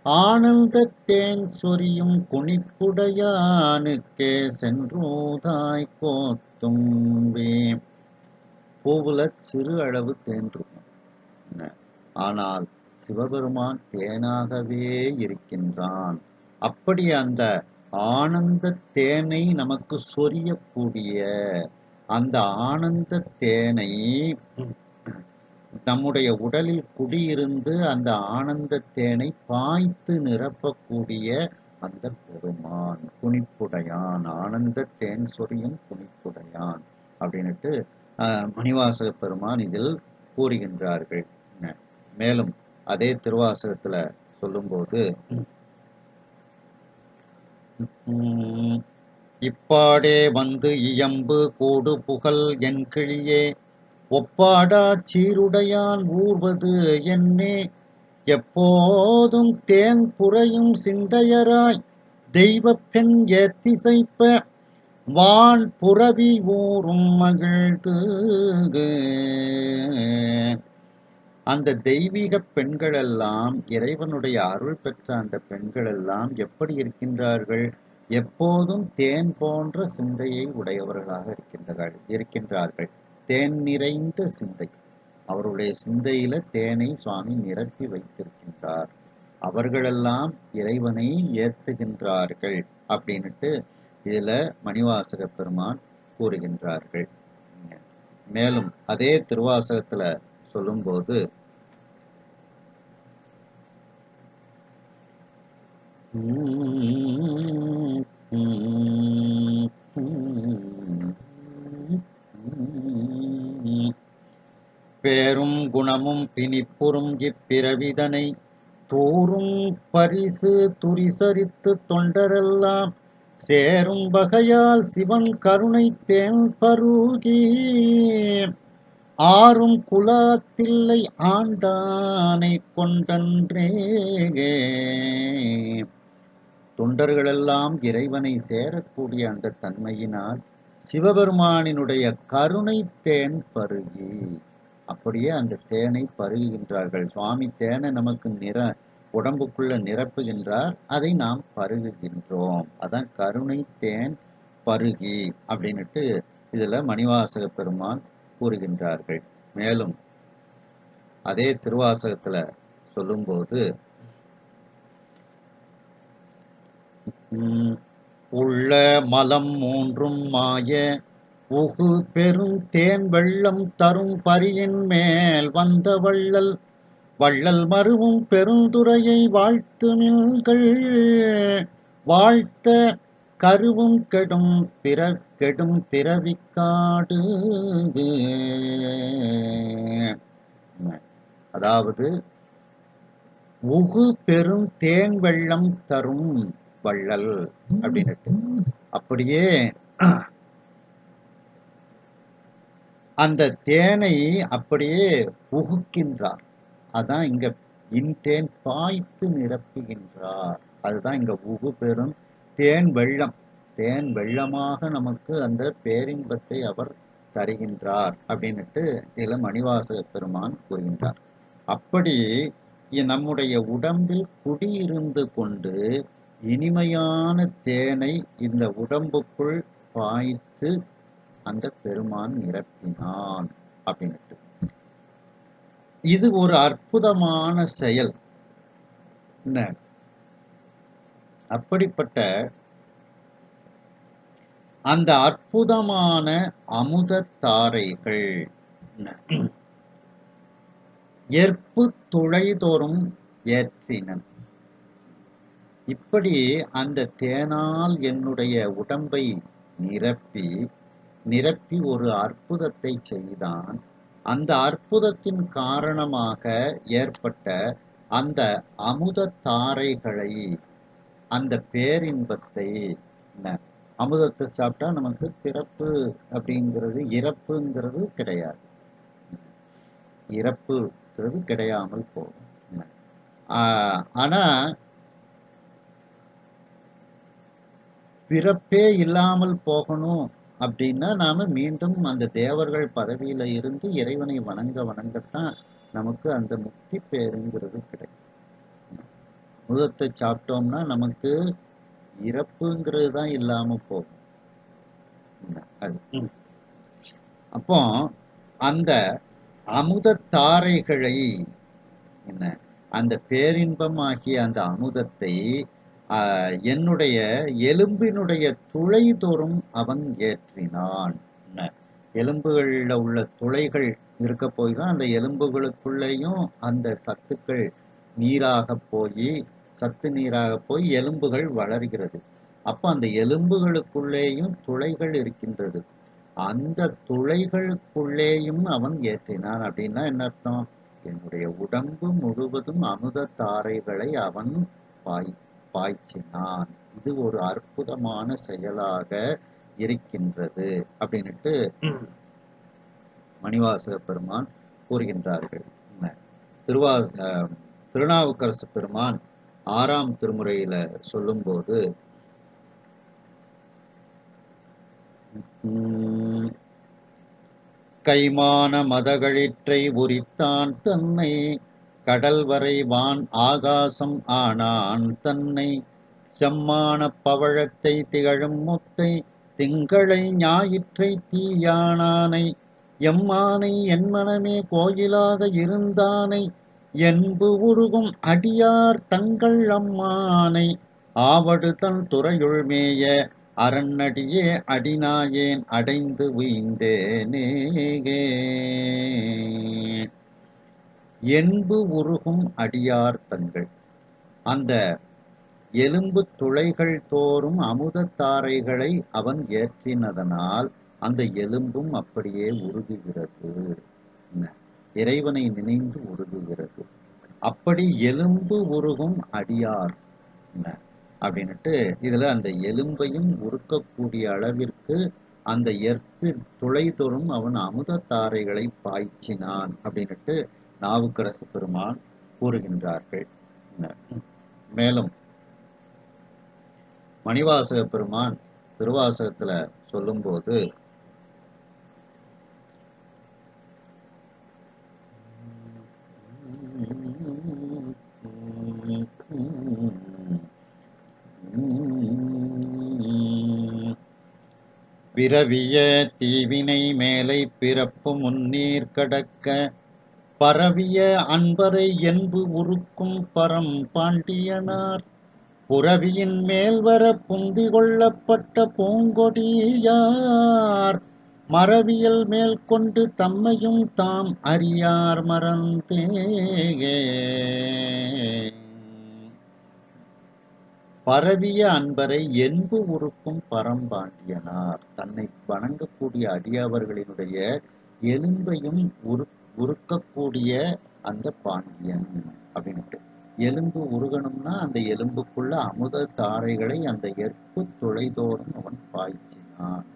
ஆனந்த தேன் சொரியும் குனிப்புடையானுக்கே சென்றூதாய் கோத்தும்பே. பூவுல சிறு அளவு தேன் இருக்கும், ஆனால் சிவபெருமான் தேனாகவே இருக்கின்றான். அப்படி அந்த ஆனந்த தேனை நமக்கு சொரியக்கூடிய அந்த ஆனந்த தேனை நம்முடைய உடலில் குடியிருந்து அந்த ஆனந்த தேனை பாய்த்து நிரப்பக்கூடிய அந்த பெருமான் குனிப்புடையான், ஆனந்த தேன் சொரியும் குனிப்புடையான் அப்படின்னுட்டு மணிவாசக பெருமான் இதில் கூறுகின்றார்கள். மேலும் அதே திருவாசகத்துல சொல்லும்போது இப்பாடே வந்து இயம்பு கூடு புகழ் என் கிளியே ஒப்பாடா சீருடையான் ஊர்வது என்னே எப்போதும் தேன் புரையும் சிந்தையராய் தெய்வ பெண் ஏத்திசைப்ப வான் புறவி ஊரும் மகிழ்ந்து. அந்த தெய்வீக பெண்களெல்லாம், இறைவனுடைய அருள் பெற்ற அந்த பெண்களெல்லாம் எப்படி இருக்கின்றார்கள்? எப்போதும் தேன் போன்ற சிந்தையை உடையவர்களாக இருக்கின்றார்கள். தேன் நிறைந்த சிந்தை, அவருடைய சிந்தையில தேனை சுவாமி நிரப்பி வைத்திருக்கின்றார். அவர்களெல்லாம் இறைவனை ஏத்துகின்றார்கள் அப்படின்னுட்டு இதுல மணிவாசக பெருமான் கூறுகின்றார்கள். மேலும் அதே திருவாசகத்துல சொல்லும்போது பேரும் குணமும் பிணிப்புறும் இப்பிறவிதனை தூரும் பரிசு துரிசரித்து தொண்டரெல்லாம் சேரும் வகையால் சிவன் கருணை தேன் பருகி ஆறும் குலாத்தில்லை ஆண்டானை கொண்டன்றே. தொண்டர்களெல்லாம் இறைவனை சேரக்கூடிய அந்த தன்மையினால் சிவபெருமானினுடைய கருணை தேன் பருகி அப்படியே அந்த தேனை பருகுகின்றார்கள். சுவாமி தேனை நமக்கு உடம்புக்குள்ள நிரப்புகின்றார், அதை நாம் பருகுகின்றோம். அதான் கருணை தேன் பருகி அப்படின்னுட்டு இதுல மணிவாசக பெருமான் கூறுகின்றார்கள். மேலும் அதே திருவாசகத்துல சொல்லும்போது உள்ள மலம் மூன்றும் மாய உகு பெரும் தேன் வெள்ளம் தரும் பரியின் மேல் வந்த வள்ளல் வள்ளல் மருவும் பெருந்துரையை வாழ்த்துமில்கள் வாழ்த்த கருவும் கெடும் பிறவிக்காடு. அதாவது உகு பெரும் தேன் வெள்ளம் தரும் வள்ளல் அப்படின்னுட்டு அப்படியே அந்த தேனை அப்படியே உகுக்கின்றார். அதான் இங்க இன்தேன் பாய்த்து நிரப்புகின்றார். அதுதான் இங்க உகு பெரும் தேன் வெள்ளம், தேன் வெள்ளமாக நமக்கு அந்த பேரின்பத்தை அவர் தருகின்றார் அப்படின்னுட்டு இதுல மணிவாசக பெருமான் கூறுகின்றார். அப்படி நம்முடைய உடம்பில் குடியிருந்து கொண்டு இனிமையான தேனை இந்த உடம்புக்குள் பாய்த்து அந்த பெருமான் நிரப்பினான் அப்படின்னுட்டு இது ஒரு அற்புதமான செயல். அப்படிப்பட்ட அந்த அற்புதமான அமுத தாரைகள் ஏற்பு துளைதோறும் ஏற்றினன். இப்படி அந்த தேனால் என்னுடைய உடம்பை நிரப்பி நிரப்பி ஒரு அற்புதத்தை செய்தான். அந்த அற்புதத்தின் காரணமாக ஏற்பட்ட அந்த அமுத தாரைகளை, அந்த பேரின்பத்தை, அமுதத்தை சாப்பிட்டா நமக்கு பிறப்பு அப்படிங்கிறது, இறப்புங்கிறது கிடையாது. இறப்புங்கிறது கிடையாமல் போகும். ஆனா பிறப்பே இல்லாமல் போகணும் அப்படின்னா நாம மீண்டும் அந்த தேவர்கள் பதவியில இருந்து இறைவனை வணங்கத்தான் நமக்கு அந்த முக்தி பேருங்கிறது கிடைக்கும். அமுதத்தை சாப்பிட்டோம்னா நமக்கு இறப்புங்கிறது தான் இல்லாம போகும். அது அப்போ அந்த அமுத தாரைகளை என்ன, அந்த பேரின்பம் ஆகிய அந்த அமுதத்தை என்னுடைய எலும்பினுடைய துளை தோறும் அவன் ஏற்றினான். எலும்புகளில் உள்ள துளைகள் இருக்க போய் தான் அந்த எலும்புகளுக்குள்ளேயும் அந்த சத்துக்கள் நீராக போய், சத்து நீராக போய் எலும்புகள் வளர்கிறது. அப்ப அந்த எலும்புகளுக்குள்ளேயும் துளைகள் இருக்கின்றது. அந்த துளைகளுக்குள்ளேயும் அவன் ஏற்றினான். அப்படின்னா என்ன அர்த்தம்? என்னுடைய உடம்பு முழுவதும் அமுத தாரைகளை அவன் பாய்ச்சினான். இது ஒரு அற்புதமான செயலாக இருக்கின்றது அப்படின்னுட்டு மணிவாசக பெருமான் கூறுகின்றார்கள். திருநாவுக்கரசு பெருமான் 6ஆம் திருமுறையில சொல்லும்போது, கைமான மதகளிற்றை உரித்தான் தன்னை, கடல்வரை வான் ஆகாசம் ஆனான் தன்னை, செம்மான பவழத்தை திகழும் முத்தை, திங்களை ஞாயிற்றை தீயானானை, எம்மானை என் மனமே கோயிலாக இருந்தானை, என்பு உருகும் அடியார் தங்கள் அம்மானை, ஆவடு தன் துறையுள் மேய அரண்யடியே அடிநாயேன் அடைந்து உய்ந்தேனேகே. என்பு உருகும் அடியார் தங்கள், அந்த எலும்பு துளைகள் தோறும் அமுத தாரைகளை அவன் ஏற்றினதனால் அந்த எலும்பும் அப்படியே உருகுகிறது, இறைவனை நினைந்து உருகுகிறது. அப்படி எலும்பு உருகும் அடியார் அப்படின்னுட்டு இதுல அந்த எலும்பையும் உருக்கக்கூடிய அளவிற்கு அந்த துளை தோறும் அவன் அமுத தாரைகளை பாய்ச்சினான் அப்படின்னுட்டு நாவுக்கரசு பெருமான் கூறுகின்றார்கள். மேலும் மணிவாசக பெருமான் திருவாசகத்துல சொல்லும்போது, பிறவிய தீவினை மேலை பிறப்பு முன்னீர் கடக்க, பரவிய அன்பரை என்பு உருக்கும் பரம் பாண்டியனார், புரவியின் மேல்வர புந்தி கொள்ளப்பட்ட பூங்கொடியார், மரவியல் மேல் கொண்டு தம்மையும் தாம் அறியார் மறந்தேகே. பரவிய அன்பரை என்பு உருக்கும் பரம்பாண்டியனார், தன்னை வணங்கக்கூடிய அடியவர்களினுடைய எலும்பையும் உருக்கக்கூடிய அந்த பாண்டியன் அப்படின்ட்டு. எலும்பு உருகணும்னா அந்த எலும்புக்குள்ள அமுத தாரைகளை அந்த எற்பு துளைதோறும் அவன் பாய்ச்சினான்,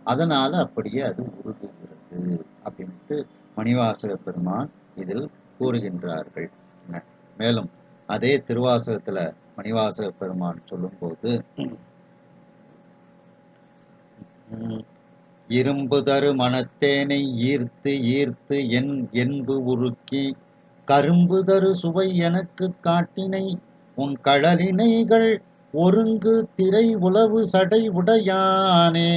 அதனால அப்படியே அது உருகுகிறது அப்படின்ட்டு மணிவாசக பெருமான் இதில் கூறுகின்றார்கள். மேலும் அதே திருவாசகத்துல மணிவாசக பெருமான் சொல்லும்போது, இரும்பு தரு மனத்தேனை ஈர்த்து ஈர்த்து என் என்பு உருக்கி, கரும்பு தரு சுவை எனக்கு காட்டினை உன் கழலினைகள் ஒருங்கு திரை உளவு சடை உடையானே,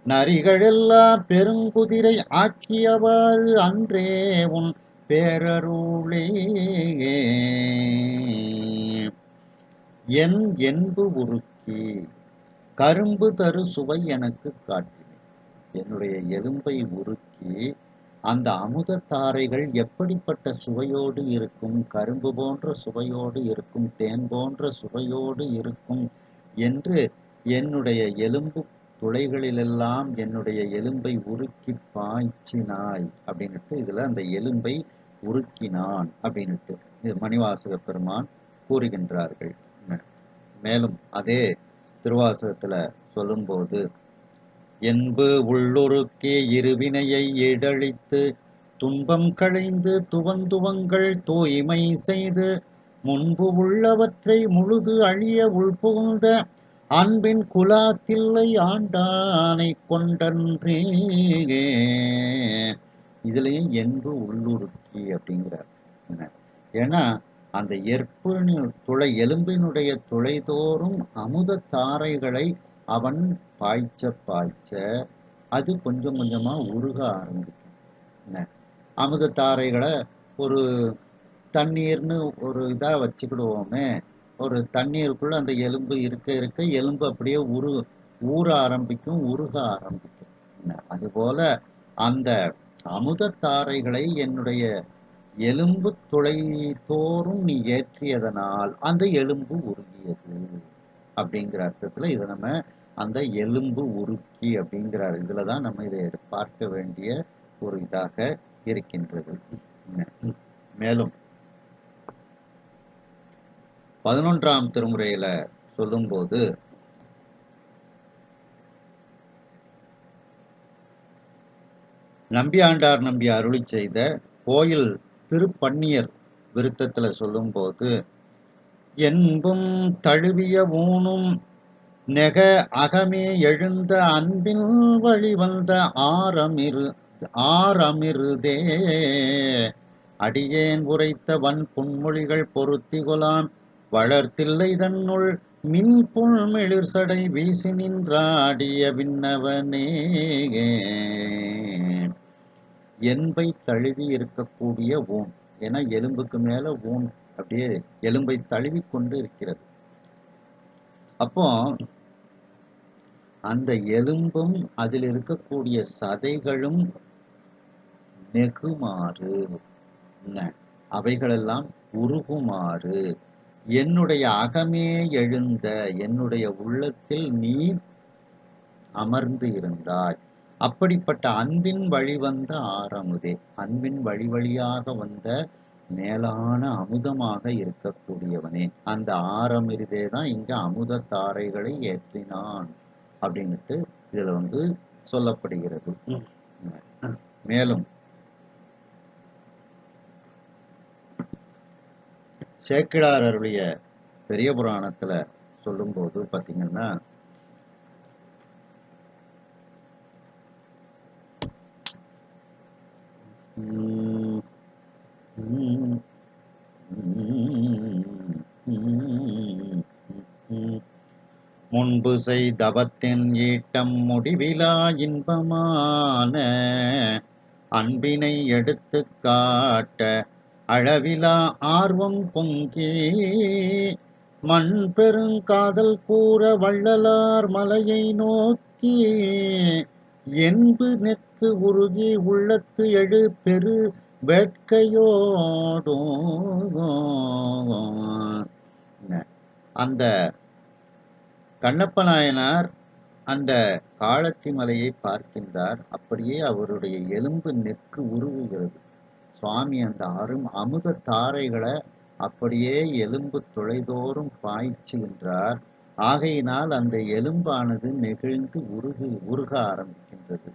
நரிகளெல்லா பெருங்குதிரை ஆக்கியவாறு அன்றே உன் பேரருளே. என் என்பு உருக்கி கரும்பு தரு சுவை எனக்கு காட்டினை, என்னுடைய எலும்பை உருக்கி அந்த அமுதத்தாரைகள் எப்படிப்பட்ட சுவையோடு இருக்கும்? கரும்பு போன்ற சுவையோடு இருக்கும், தேன் போன்ற சுவையோடு இருக்கும் என்று என்னுடைய எலும்பு துளைகளிலெல்லாம் என்னுடைய எலும்பை உருக்கி பாய்ச்சினாய் அப்படின்னுட்டு இதுல அந்த எலும்பை உருக்கினான் அப்படின்னுட்டு இது மணிவாசக பெருமான் கூறுகின்றார்கள். மேலும் அதே திருவாசகத்துல சொல்லும்போது, என்பு உள்ளுருக்கே இருவினையை இடழித்து துன்பம் களைந்து துவந்துவங்கள் தூய்மை செய்து முன்பு உள்ளவற்றை முழுது அழிய உள்புகுந்த அன்பின் குலாத்தில்லை ஆண்டானை கொண்டன்றே. இதுலயும் என்பு உள்ளுருக்கி அப்படிங்கிறார். ஏன்னா அந்த துளை எலும்பினுடைய துளைதோறும் அமுத தாரைகளை அவன் பாய்ச்ச பாய்ச்ச அது கொஞ்சம் கொஞ்சமா உருக ஆரம்பிக்கும். அமுத தாரைகளை ஒரு தண்ணீர்னு ஒரு இதா வச்சுக்கிடுவோமே, ஒரு தண்ணீருக்குள்ள அந்த எலும்பு இருக்க இருக்க எலும்பு அப்படியே ஊற ஆரம்பிக்கும், உருக ஆரம்பிக்கும். அதுபோல அந்த அமுத தாரைகளை என்னுடைய எலும்பு துளை தோறும் நீ ஏற்றியதனால் அந்த எலும்பு உருகியது அப்படிங்கிற அர்த்தத்துல இதை நம்ம அந்த எலும்பு உருக்கி அப்படிங்கிறார். இதுலதான் நம்ம இதை பார்க்க வேண்டிய ஒரு இதாக இருக்கின்றது. மேலும் 11ஆம் திருமுறையில சொல்லும்போது, நம்பியாண்டார் நம்பி அருளி செய்த கோயில் திருப்பன்னியர் விருத்தத்துல சொல்லும்போது, என்பும் தழுவிய ஊனும் நெக அகமே எழுந்த அன்பின் வழிவந்த ஆரமிருதே அடியேன் உரைத்த வன் புன்மொழிகள் பொருத்திகொலாம் வளர்த்தில்லை தன்னுள் மின் புல்மிளிர் சடை வீசி நின்றாடிய விண்ணவனே. என்பை தழுவி இருக்கக்கூடிய ஊன், ஏன்னா எலும்புக்கு மேல ஊன் அப்படியே எலும்பை தழுவி கொண்டு இருக்கிறது. அப்போ அந்த எலும்பும் அதில் இருக்கக்கூடிய சதைகளும் நெகுமாறு, அவைகளெல்லாம் உருகுமாறு என்னுடைய அகமே எழுந்த என்னுடைய உள்ளத்தில் நீ அமர்ந்து இருந்தாய். அப்படிப்பட்ட அன்பின் வழிவந்த ஆரமுதே, அன்பின் வழி வழியாக வந்த மேலான அமுதமாக இருக்கக்கூடியவனே, அந்த ஆரமிருதே தான் இங்க அமுத தாரைகளை ஏற்றினான் அப்படின்ட்டு இதுல சொல்லப்படுகிறது. மேலும் சேக்கிழார் அருளிய பெரிய புராணத்துல சொல்லும்போது பாத்தீங்கன்னா, முன்பு செய்தவத்தின் ஈட்டம் முடிவிலா இன்பமான அன்பினை எடுத்து காட்ட அளவிலா ஆர்வம் பொங்கி மண் பெருங்காதல் கூற வள்ளலார் மலையை நோக்கி என்பு நெக்கு உருகி உள்ளத்து எழு பெரு வேட்கையோடோ. அந்த கண்ணப்ப நாயனார் அந்த காளத்தி மலையை பார்க்கின்றார். அப்படியே அவருடைய எலும்பு நெக்கு உருகுகிறது. சுவாமி அந்த அமுத தாரைகளை அப்படியே எலும்பு துளைதோறும் பாய்ச்சுகின்றார். ஆகையினால் அந்த எலும்பானது நெகிழ்ந்து உருக ஆரம்பிக்கின்றது.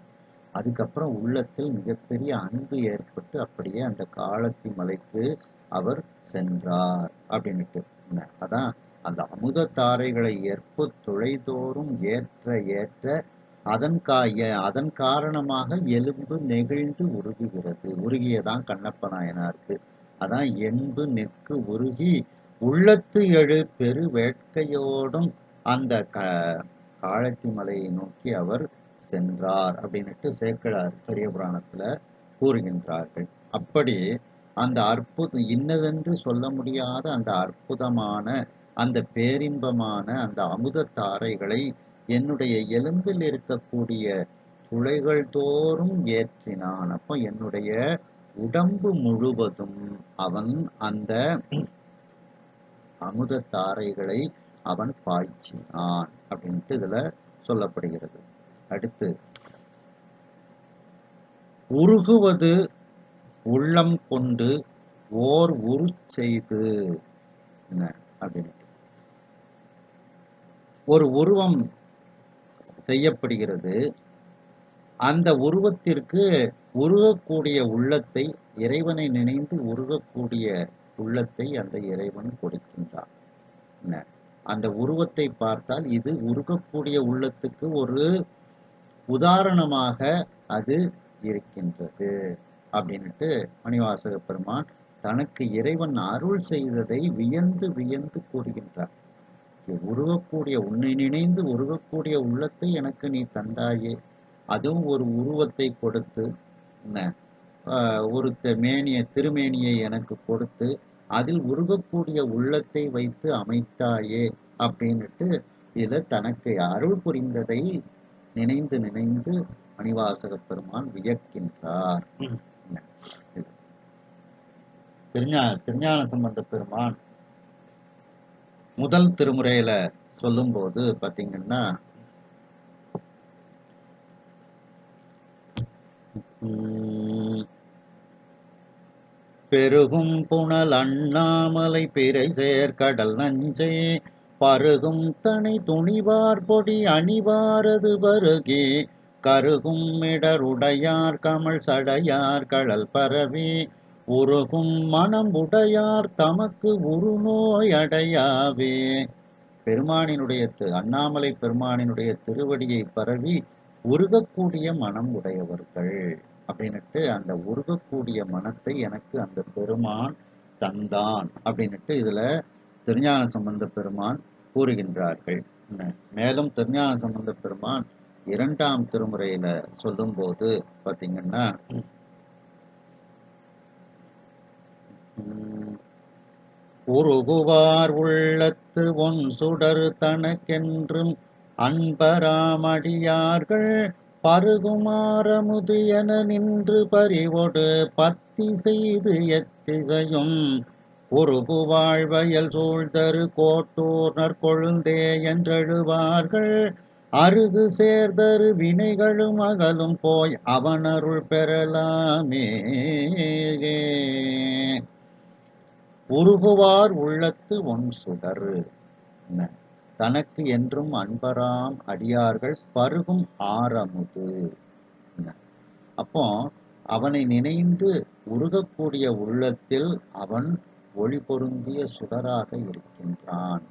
அதுக்கப்புறம் உள்ளத்தில் மிகப்பெரிய அன்பு ஏற்பட்டு அப்படியே அந்த காளத்தி மலைக்கு அவர் சென்றார் அப்படின்னுட்டு. அதான் அந்த அமுத தாரைகளை ஏற்பு துளைதோறும் ஏற்ற ஏற்ற அதன் காரணமாக எலும்பு நெகிழ்ந்து உருகுகிறது. உருகியதான் கண்ணப்ப நாயனாருக்கு. அதான் என்பு நெக்கு உருகி உள்ளத்து எழு பெரு வேட்கையோடும் அந்த காளத்தி மலையை நோக்கி அவர் சென்றார் அப்படின்னுட்டு சேக்கிழார் பெரிய புராணத்துல கூறுகின்றார்கள். அப்படி அந்த அற்புதம் இன்னதென்று சொல்ல முடியாத அந்த அற்புதமான அந்த பேரின்பமான அந்த அமுத தாரைகளை என்னுடைய எலும்பில் இருக்கக்கூடிய துளைகள் தோறும் ஏற்றினான். அப்போ என்னுடைய உடம்பு முழுவதும் அவன் அந்த அமுத தாரைகளை அவன் பாய்ச்சினான் அப்படின்ட்டு இதுல சொல்லப்படுகிறது. அடுத்து, உருகுவது உள்ளம் கொண்டு ஓர் உரு செய்து அப்படின்னு ஒரு உருவம் செய்யப்படுகிறது. அந்த உருவத்திற்கு உருகக்கூடிய உள்ளத்தை, இறைவனை நினைந்து உருகக்கூடிய உள்ளத்தை அந்த இறைவன் கொடுக்கின்றான். அந்த உருவத்தை பார்த்தால் இது உருகக்கூடிய உள்ளத்துக்கு ஒரு உதாரணமாக அது இருக்கின்றது அப்படின்ட்டு மணிவாசக பெருமான் தனக்கு இறைவன் அருள் செய்ததை வியந்து வியந்து கூறுகின்றார். உருகக்கூடிய, உன்னை நினைந்து உருகக்கூடிய உள்ளத்தை எனக்கு நீ தந்தாயே, அதுவும் ஒரு உருவத்தை கொடுத்து, ஒரு திருமேனியை எனக்கு கொடுத்து அதில் உருகக்கூடிய உள்ளத்தை வைத்து அமைத்தாயே அப்படின்னுட்டு இதுல தனக்கு அருள் புரிந்ததை நினைந்து நினைந்து மணிவாசக பெருமான் வியக்கின்றார். திருஞான சம்பந்த பெருமான் முதல் திருமுறையில சொல்லும் போது பாத்தீங்கன்னா, பெருகும் புனல் அண்ணாமலை பிறை சேர்கடல் நஞ்சை பருகும் தனி துணிவார் பொடி அணிவாரது பருகி கருகும் இடருடையார் கமல் சடையார் கடல் பரவி உருகும் மனம் உடையார் தமக்கு உருநோய் அடையாவே. பெருமானினுடைய அண்ணாமலை பெருமானினுடைய திருவடியை பரவி உருகக்கூடிய மனம் உடையவர்கள் அப்படின்னுட்டு அந்த உருகக்கூடிய மனத்தை எனக்கு அந்த பெருமான் தந்தான் அப்படின்னுட்டு இதுல திருஞான சம்பந்த பெருமான் கூறுகின்றார்கள். மேலும் திருஞான சம்பந்த பெருமான் இரண்டாம் திருமுறையில சொல்லும் போது பாத்தீங்கன்னா, உருகுவார் உள்ளத்து ஒன் சுடர் தனக்கென்றும் அன்பராமடியார்கள் பருகுமாறமுது என நின்று பறிவொடு பத்தி செய்து எத்திசையும் உருகு வாழ்வயல் சூழ்தரு கோட்டூர் நற்கொழுந்தே என்றெழுவார்கள் அருகு சேர்தரு வினைகளும் அகலும் போய் அவனருள் பெறலாமே. உருகுவார் உள்ளத்து ஒன் சுடர் தனக்கு என்றும் அன்பராம் அடியார்கள் பருகும் ஆரமுது. அப்போ அவனை நினைந்து உருகக்கூடிய உள்ளத்தில் அவன் ஒளி பொருந்திய சுடராக இருக்கின்றான்.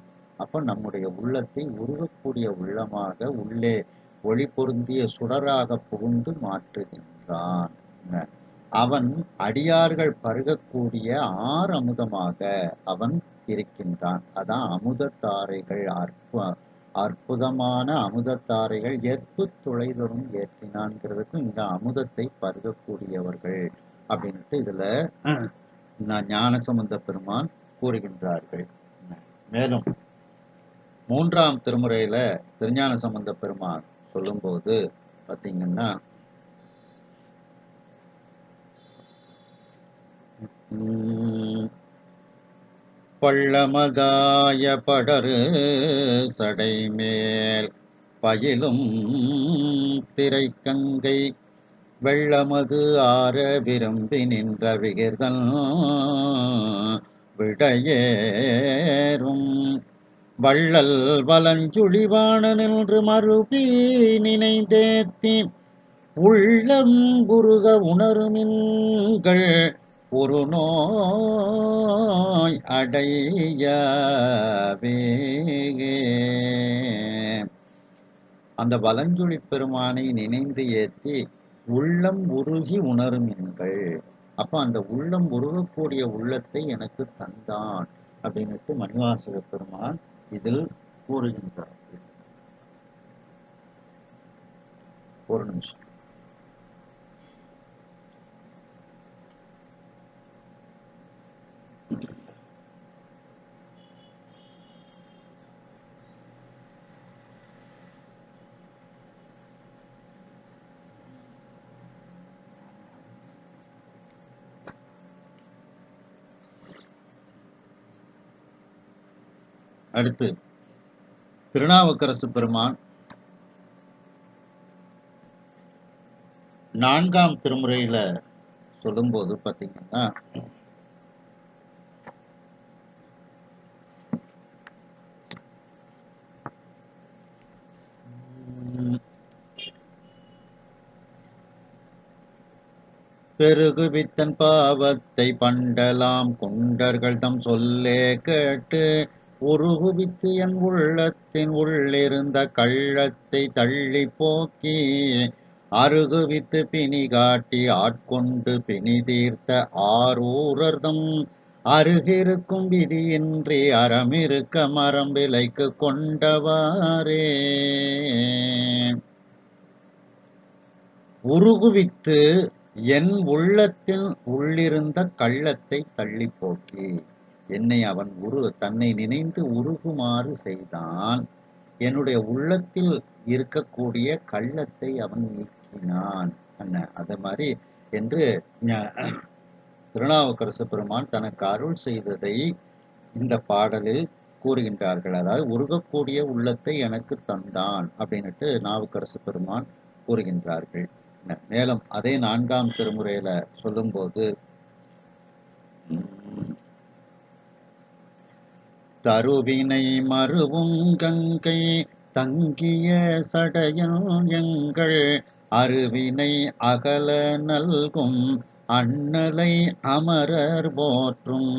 அப்ப நம்முடைய உள்ளத்தை உருகக்கூடிய உள்ளமாக உள்ளே ஒளி பொருந்திய சுடராக புகுந்து மாற்றுகின்றான். அவன் அடியார்கள் பருகக்கூடிய ஆரமுதமாக அவன் இருக்கின்றான். அதான் அமுதத்தாரைகள், அற்புதமான அமுதத்தாரைகள் எற்பு துளைதொரும் ஏற்றினான்ங்கிறதுக்கும் இந்த அமுதத்தை பருகக்கூடியவர்கள் அப்படின்ட்டு இதுல ஞானசம்பந்த பெருமான் கூறுகின்றார்கள். மேலும் மூன்றாம் திருமுறையில திருஞான சம்பந்த பெருமான் சொல்லும்போது பார்த்தீங்கன்னா, பள்ளமதாய படரு சடை மேல் பயிலும் திரைக்கங்கை வெள்ளமது ஆற விரும்பி நின்ற விகிர்தன் விடையேறும் வள்ளல் வலஞ்சுழிவான நின்று மறுபி நினைந்தேத்தி உள்ளம் குருக உணருமின்கள் ஒரு நோய் அடையவே. அந்த வலஞ்சுழி பெருமானை நினைந்து ஏற்றி உள்ளம் உருகி உணருமின்கள். அப்ப அந்த உள்ளம் உருகக்கூடிய உள்ளத்தை எனக்கு தந்தான் அப்படின்னுட்டு மணிவாசக பெருமான் இதில் கூறுகின்றார். ஒரு நிமிஷம். அடுத்து திருநாவுக்கரசு பெருமான் 4ஆம் திருமுறையில சொல்லும்போது பார்த்தீங்கன்னா, பெருகுவித்தன் பாவத்தை பண்டலாம் குண்டர்கள் தம் சொல்லே கேட்டு உருகுவித்து என் உள்ளத்தின் உள்ளிருந்த கள்ளத்தை தள்ளி போக்கி அருகுவித்து பிணி காட்டி ஆட்கொண்டு பிணி தீர்த்த ஆரூரர்தம் அருகிருக்கும் விதியின்றி அறமிருக்க மரம் விலைக்கு கொண்டவாறே. உருகுவித்து என் உள்ளத்தில் உள்ளிருந்த கள்ளத்தை தள்ளி போக்கி, என்னை அவன் தன்னை நினைந்து உருகுமாறு செய்தான். என்னுடைய உள்ளத்தில் இருக்கக்கூடிய கள்ளத்தை அவன் நீக்கினான். அது மாதிரி என்று திருநாவுக்கரசு பெருமான் தனக்கு அருள் செய்ததை இந்த பாடலில் கூறுகின்றார்கள். அதாவது உருகக்கூடிய உள்ளத்தை எனக்கு தந்தான் அப்படின்னுட்டு நாவுக்கரசு பெருமான் கூறுகின்றார்கள். மேலும் அதே 4ஆம் திருமுறையில சொல்லும்போது, தருவினை மருவும் கங்கை தங்கிய சடையன் எங்கள் அருவினை அகல நல்கும் அண்ணலை அமரர் போற்றும்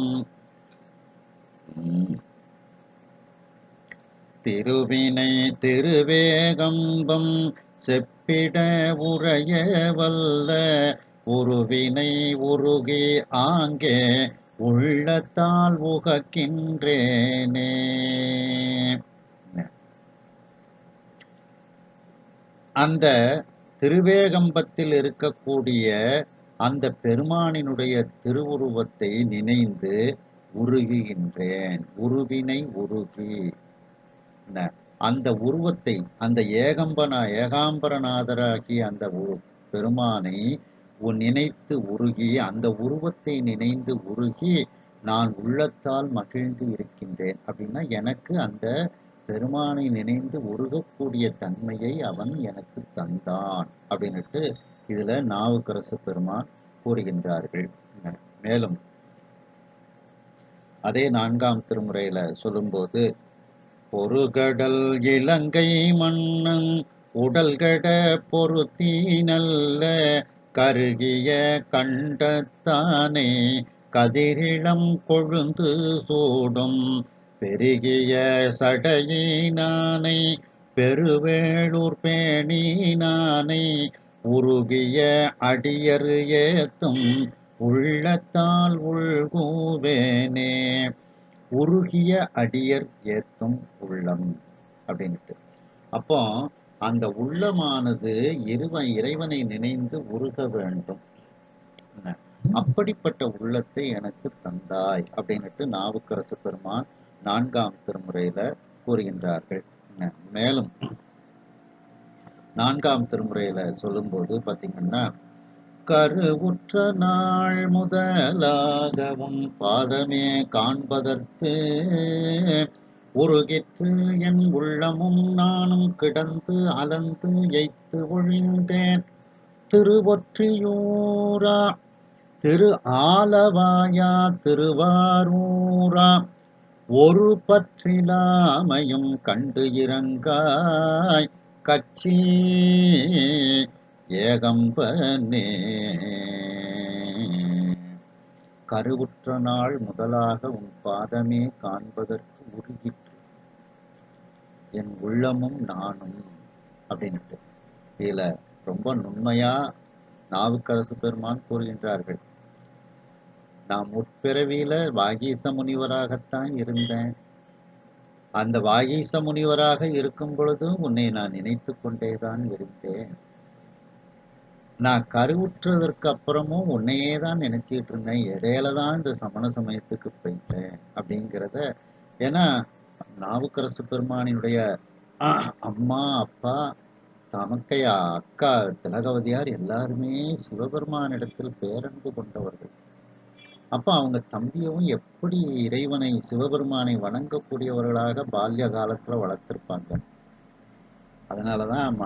திருவினை திருவேகம்பம் செப்பிட உரைய வல்ல உருவினை உருகி ஆங்கே உள்ளத்தால் உகக்கின்றேனே. அந்த திருவேகம்பத்தில் இருக்கக்கூடிய அந்த பெருமானினுடைய திருவுருவத்தை நினைந்து உருகுகின்றேன். உருவினை உருகி அந்த உருவத்தை, அந்த ஏகாம்பரநாதராகிய அந்த பெருமானை நினைத்து உருகி, அந்த உருவத்தை நினைந்து உருகி நான் உள்ளத்தால் மகிழ்ந்து இருக்கின்றேன். அப்படின்னா எனக்கு அந்த பெருமானை நினைந்து உருகக்கூடிய தன்மையை அவன் எனக்கு தந்தான் அப்படின்னுட்டு இதுல நாவுக்கரசு பெருமான் கூறுகின்றார்கள். மேலும் அதே 4ஆம் திருமுறையில சொல்லும்போது, பொறுகடல் இலங்கை மன்னன் உடல்கட பொருத்தி நல்ல கருகிய கண்டத்தானே கதிரிளம் கொழுந்து சூடும் பெருகிய சடையினானை பெருவேளூர் பேணினானை உருகிய அடியர் ஏத்தும் உள்ளத்தால் உள்கூவேனே. உருகிய அடியர் ஏத்தும் உள்ளம் அப்படின்ட்டு. அப்போ அந்த உள்ளமானது இறைவனை நினைந்து உருக வேண்டும். அப்படிப்பட்ட உள்ளத்தை எனக்கு தந்தாய் அப்படின்னுட்டு நாவுக்கரசு பெருமான் 4ஆம் திருமுறையில கூறுகின்றார்கள். மேலும் 4ஆம் திருமுறையில சொல்லும்போது பார்த்தீங்கன்னா, கருவுற்ற நாள் முதலாகவும் பாதமே காண்பதற்கு உருகிற்று என் உள்ளமும் நானும் கிடந்து அலந்து எய்த்து ஒழிந்தேன். திருவொற்றியூரா திரு ஆலவாயா திருவாரூரா ஒரு பற்றிலாமையும் கண்டு இறங்காய் கச்சி ஏகம்பனே. கருவுற்ற நாள் முதலாக உன் பாதமே காண்பதற்கு உருகிற்று என் உள்ளமும் நானும் அப்படின்ட்டு இதுல ரொம்ப நுண்மையா நாவுக்கரசு பெருமான் கூறுகின்றார்கள். நான் முற்பிறவியில வாகீச முனிவராகத்தான் இருந்தேன். அந்த வாகீச முனிவராக இருக்கும் பொழுதும் உன்னை நான் நினைத்து கொண்டேதான் இருந்தேன். நான் கருவுற்றதற்கு அப்புறமும் உன்னையே தான் நினைச்சிட்டு இருந்தேன். இடையில தான் இந்த சமண சமயத்துக்கு போயிட்டேன் அப்படிங்கிறத. ஏன்னா நாவுக்கரசு பெருமானினுடைய அம்மா, அப்பா, தமக்கையா, அக்கா திலகவதியார் எல்லாருமே சிவபெருமானிடத்தில் பேரன்பு கொண்டவர்கள். அப்ப அவங்க தம்பியவும் எப்படி இறைவனை சிவபெருமானை வணங்கக்கூடியவர்களாக பால்ய காலத்துல வளர்த்திருப்பாங்க. அதனாலதான்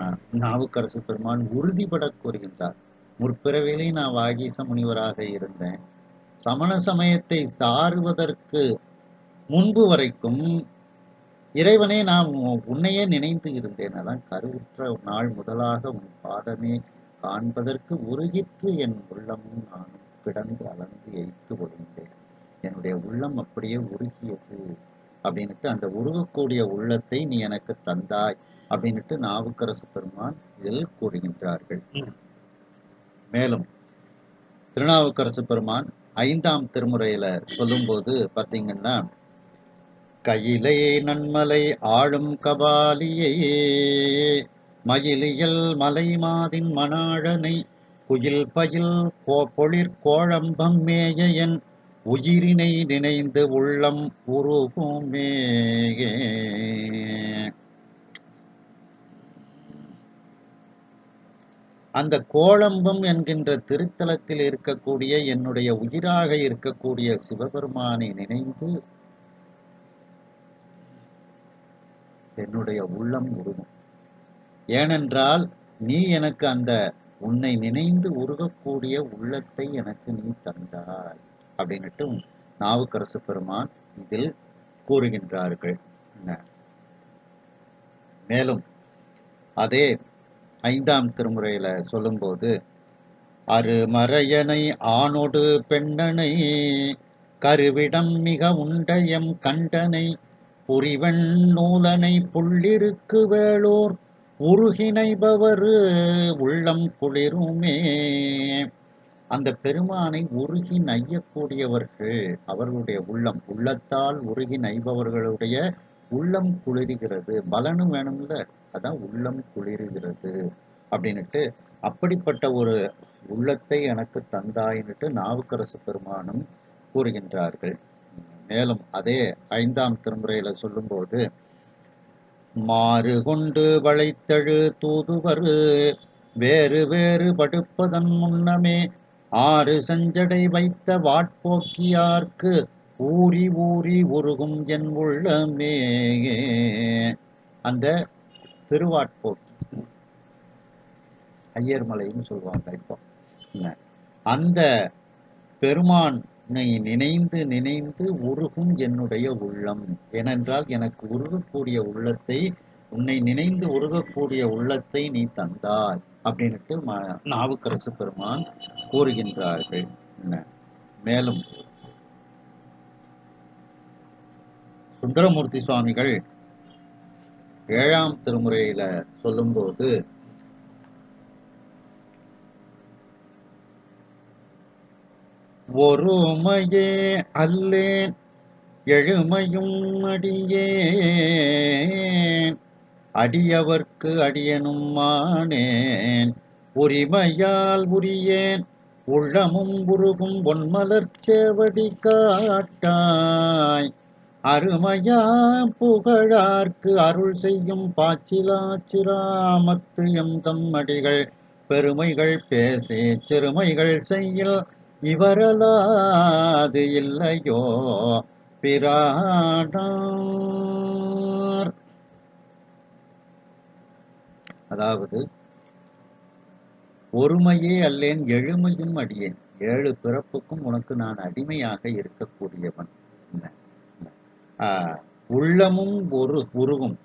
நாவுக்கரசு பெருமான் உறுதிபட கூறுகின்றார், முற்பிறவிலே நான் வாகீச முனிவராக இருந்தேன், சமண சமயத்தை சாருவதற்கு முன்பு வரைக்கும் இறைவனே நான் உன்னையே நினைந்து இருந்தேன். அதான் கருவுற்ற நாள் முதலாக உன் பாதமே காண்பதற்கு உருகிற்று என் உள்ளமும் நானும் கிடந்து அளந்து எய்த்து ஒழிந்தேன். என்னுடைய உள்ளம் அப்படியே உருகியது அப்படின்னுட்டு, அந்த உருகக்கூடிய உள்ளத்தை நீ எனக்கு தந்தாய் அப்படின்னுட்டு நாவுக்கரசு பெருமான் இதில் கூறுகின்றார்கள். மேலும் திருநாவுக்கரசு பெருமான் 5ஆம் திருமுறையில சொல்லும்போது பார்த்தீங்கன்னா, கையிலை நன்மலை ஆளும் கபாலியை மயிலியல் மலைமாதின் மணாழனை குயில் பயில் பொழிற் கோழம்பம் மேய என் உயிரினை நினைந்து உள்ளம் உருகுமே. அந்த கோழம்பம் என்கின்ற திருத்தலத்தில் இருக்கக்கூடிய என்னுடைய உயிராக இருக்கக்கூடிய சிவபெருமானை நினைந்து என்னுடைய உள்ளம் உருகும். ஏனென்றால் நீ எனக்கு அந்த உன்னை நினைந்து உருகக்கூடிய உள்ளத்தை எனக்கு நீ தந்தாய் அப்படின்னுட்டு நாவுக்கரசு பெருமான் இதில் கூறுகின்றார்கள். மேலும் அதே 5ஆம் திருமுறையில சொல்லும்போது, அருமறையனை ஆணொடு பெண்ணனை கருவிடம் மிக உண்டயம் கண்டனை புரிவன் நூலனை புள்ளிருக்கு வேளூர் உருகினைபவர் உள்ளம் குளிருமே. அந்த பெருமானை உருகி நையக்கூடியவர்கள், அவர்களுடைய உள்ளத்தால் உருகி நைபவர்களுடைய உள்ளம் குளிர்கிறது. பலனும் வேணும்ல, அதான் உள்ளம் குளிர்கிறது அப்படின்னுட்டு, அப்படிப்பட்ட ஒரு உள்ளத்தை எனக்கு தந்தாயின்னுட்டு நாவுக்கரசு பெருமானும் கூறுகின்றார்கள். மேலும் அதே 5ஆம் திருமுறையில சொல்லும்போது, மாறு கொண்டு வளைத்தழு தூதுவரு வேறு வேறு படுப்பதன் முன்னமே ஆறு செஞ்சடை வைத்த வாட்போக்கியார்க்கு ஊறி ஊறி உருகும் என் உள்ளமே. அந்த திருவாட்போக்கி ஐயர்மலைன்னு சொல்லுவாங்க. இப்போ அந்த பெருமானை நினைந்து நினைந்து உருகும் என்னுடைய உள்ளம். ஏனென்றால் எனக்கு உருகக்கூடிய உள்ளத்தை, உன்னை நினைந்து உருகக்கூடிய உள்ளத்தை நீ தந்தாய் அப்படின்ட்டு நாவுக்கரசு பெருமான் கூறுகின்றார்கள். மேலும் சுந்தரமூர்த்தி சுவாமிகள் 7ஆம் திருமுறையில சொல்லும்போது, ஒருமையே அல்லேன் எழுமையும் அடியேன் அடியவர்க்கு அடியனும் மானேன் உரிமையால் உரியேன் உள்ளமும் உருகும் பொன்மலர் சேவடி காட்டாய் அருமையா புகழார்க்கு அருள் செய்யும் பாச்சிலாச்சிராமத்து எம்தம் அடிகள் பெருமைகள் பேசே சிறுமைகள் செய்யில் இவரலாது இல்லையோ பிரானார். அதாவது ஒருமையே அல்லேன் எழுமையும் அடியேன், 7 பிறப்புக்கும் உனக்கு நான் அடிமையாக இருக்கக்கூடியவன். உள்ளமும் உருகும்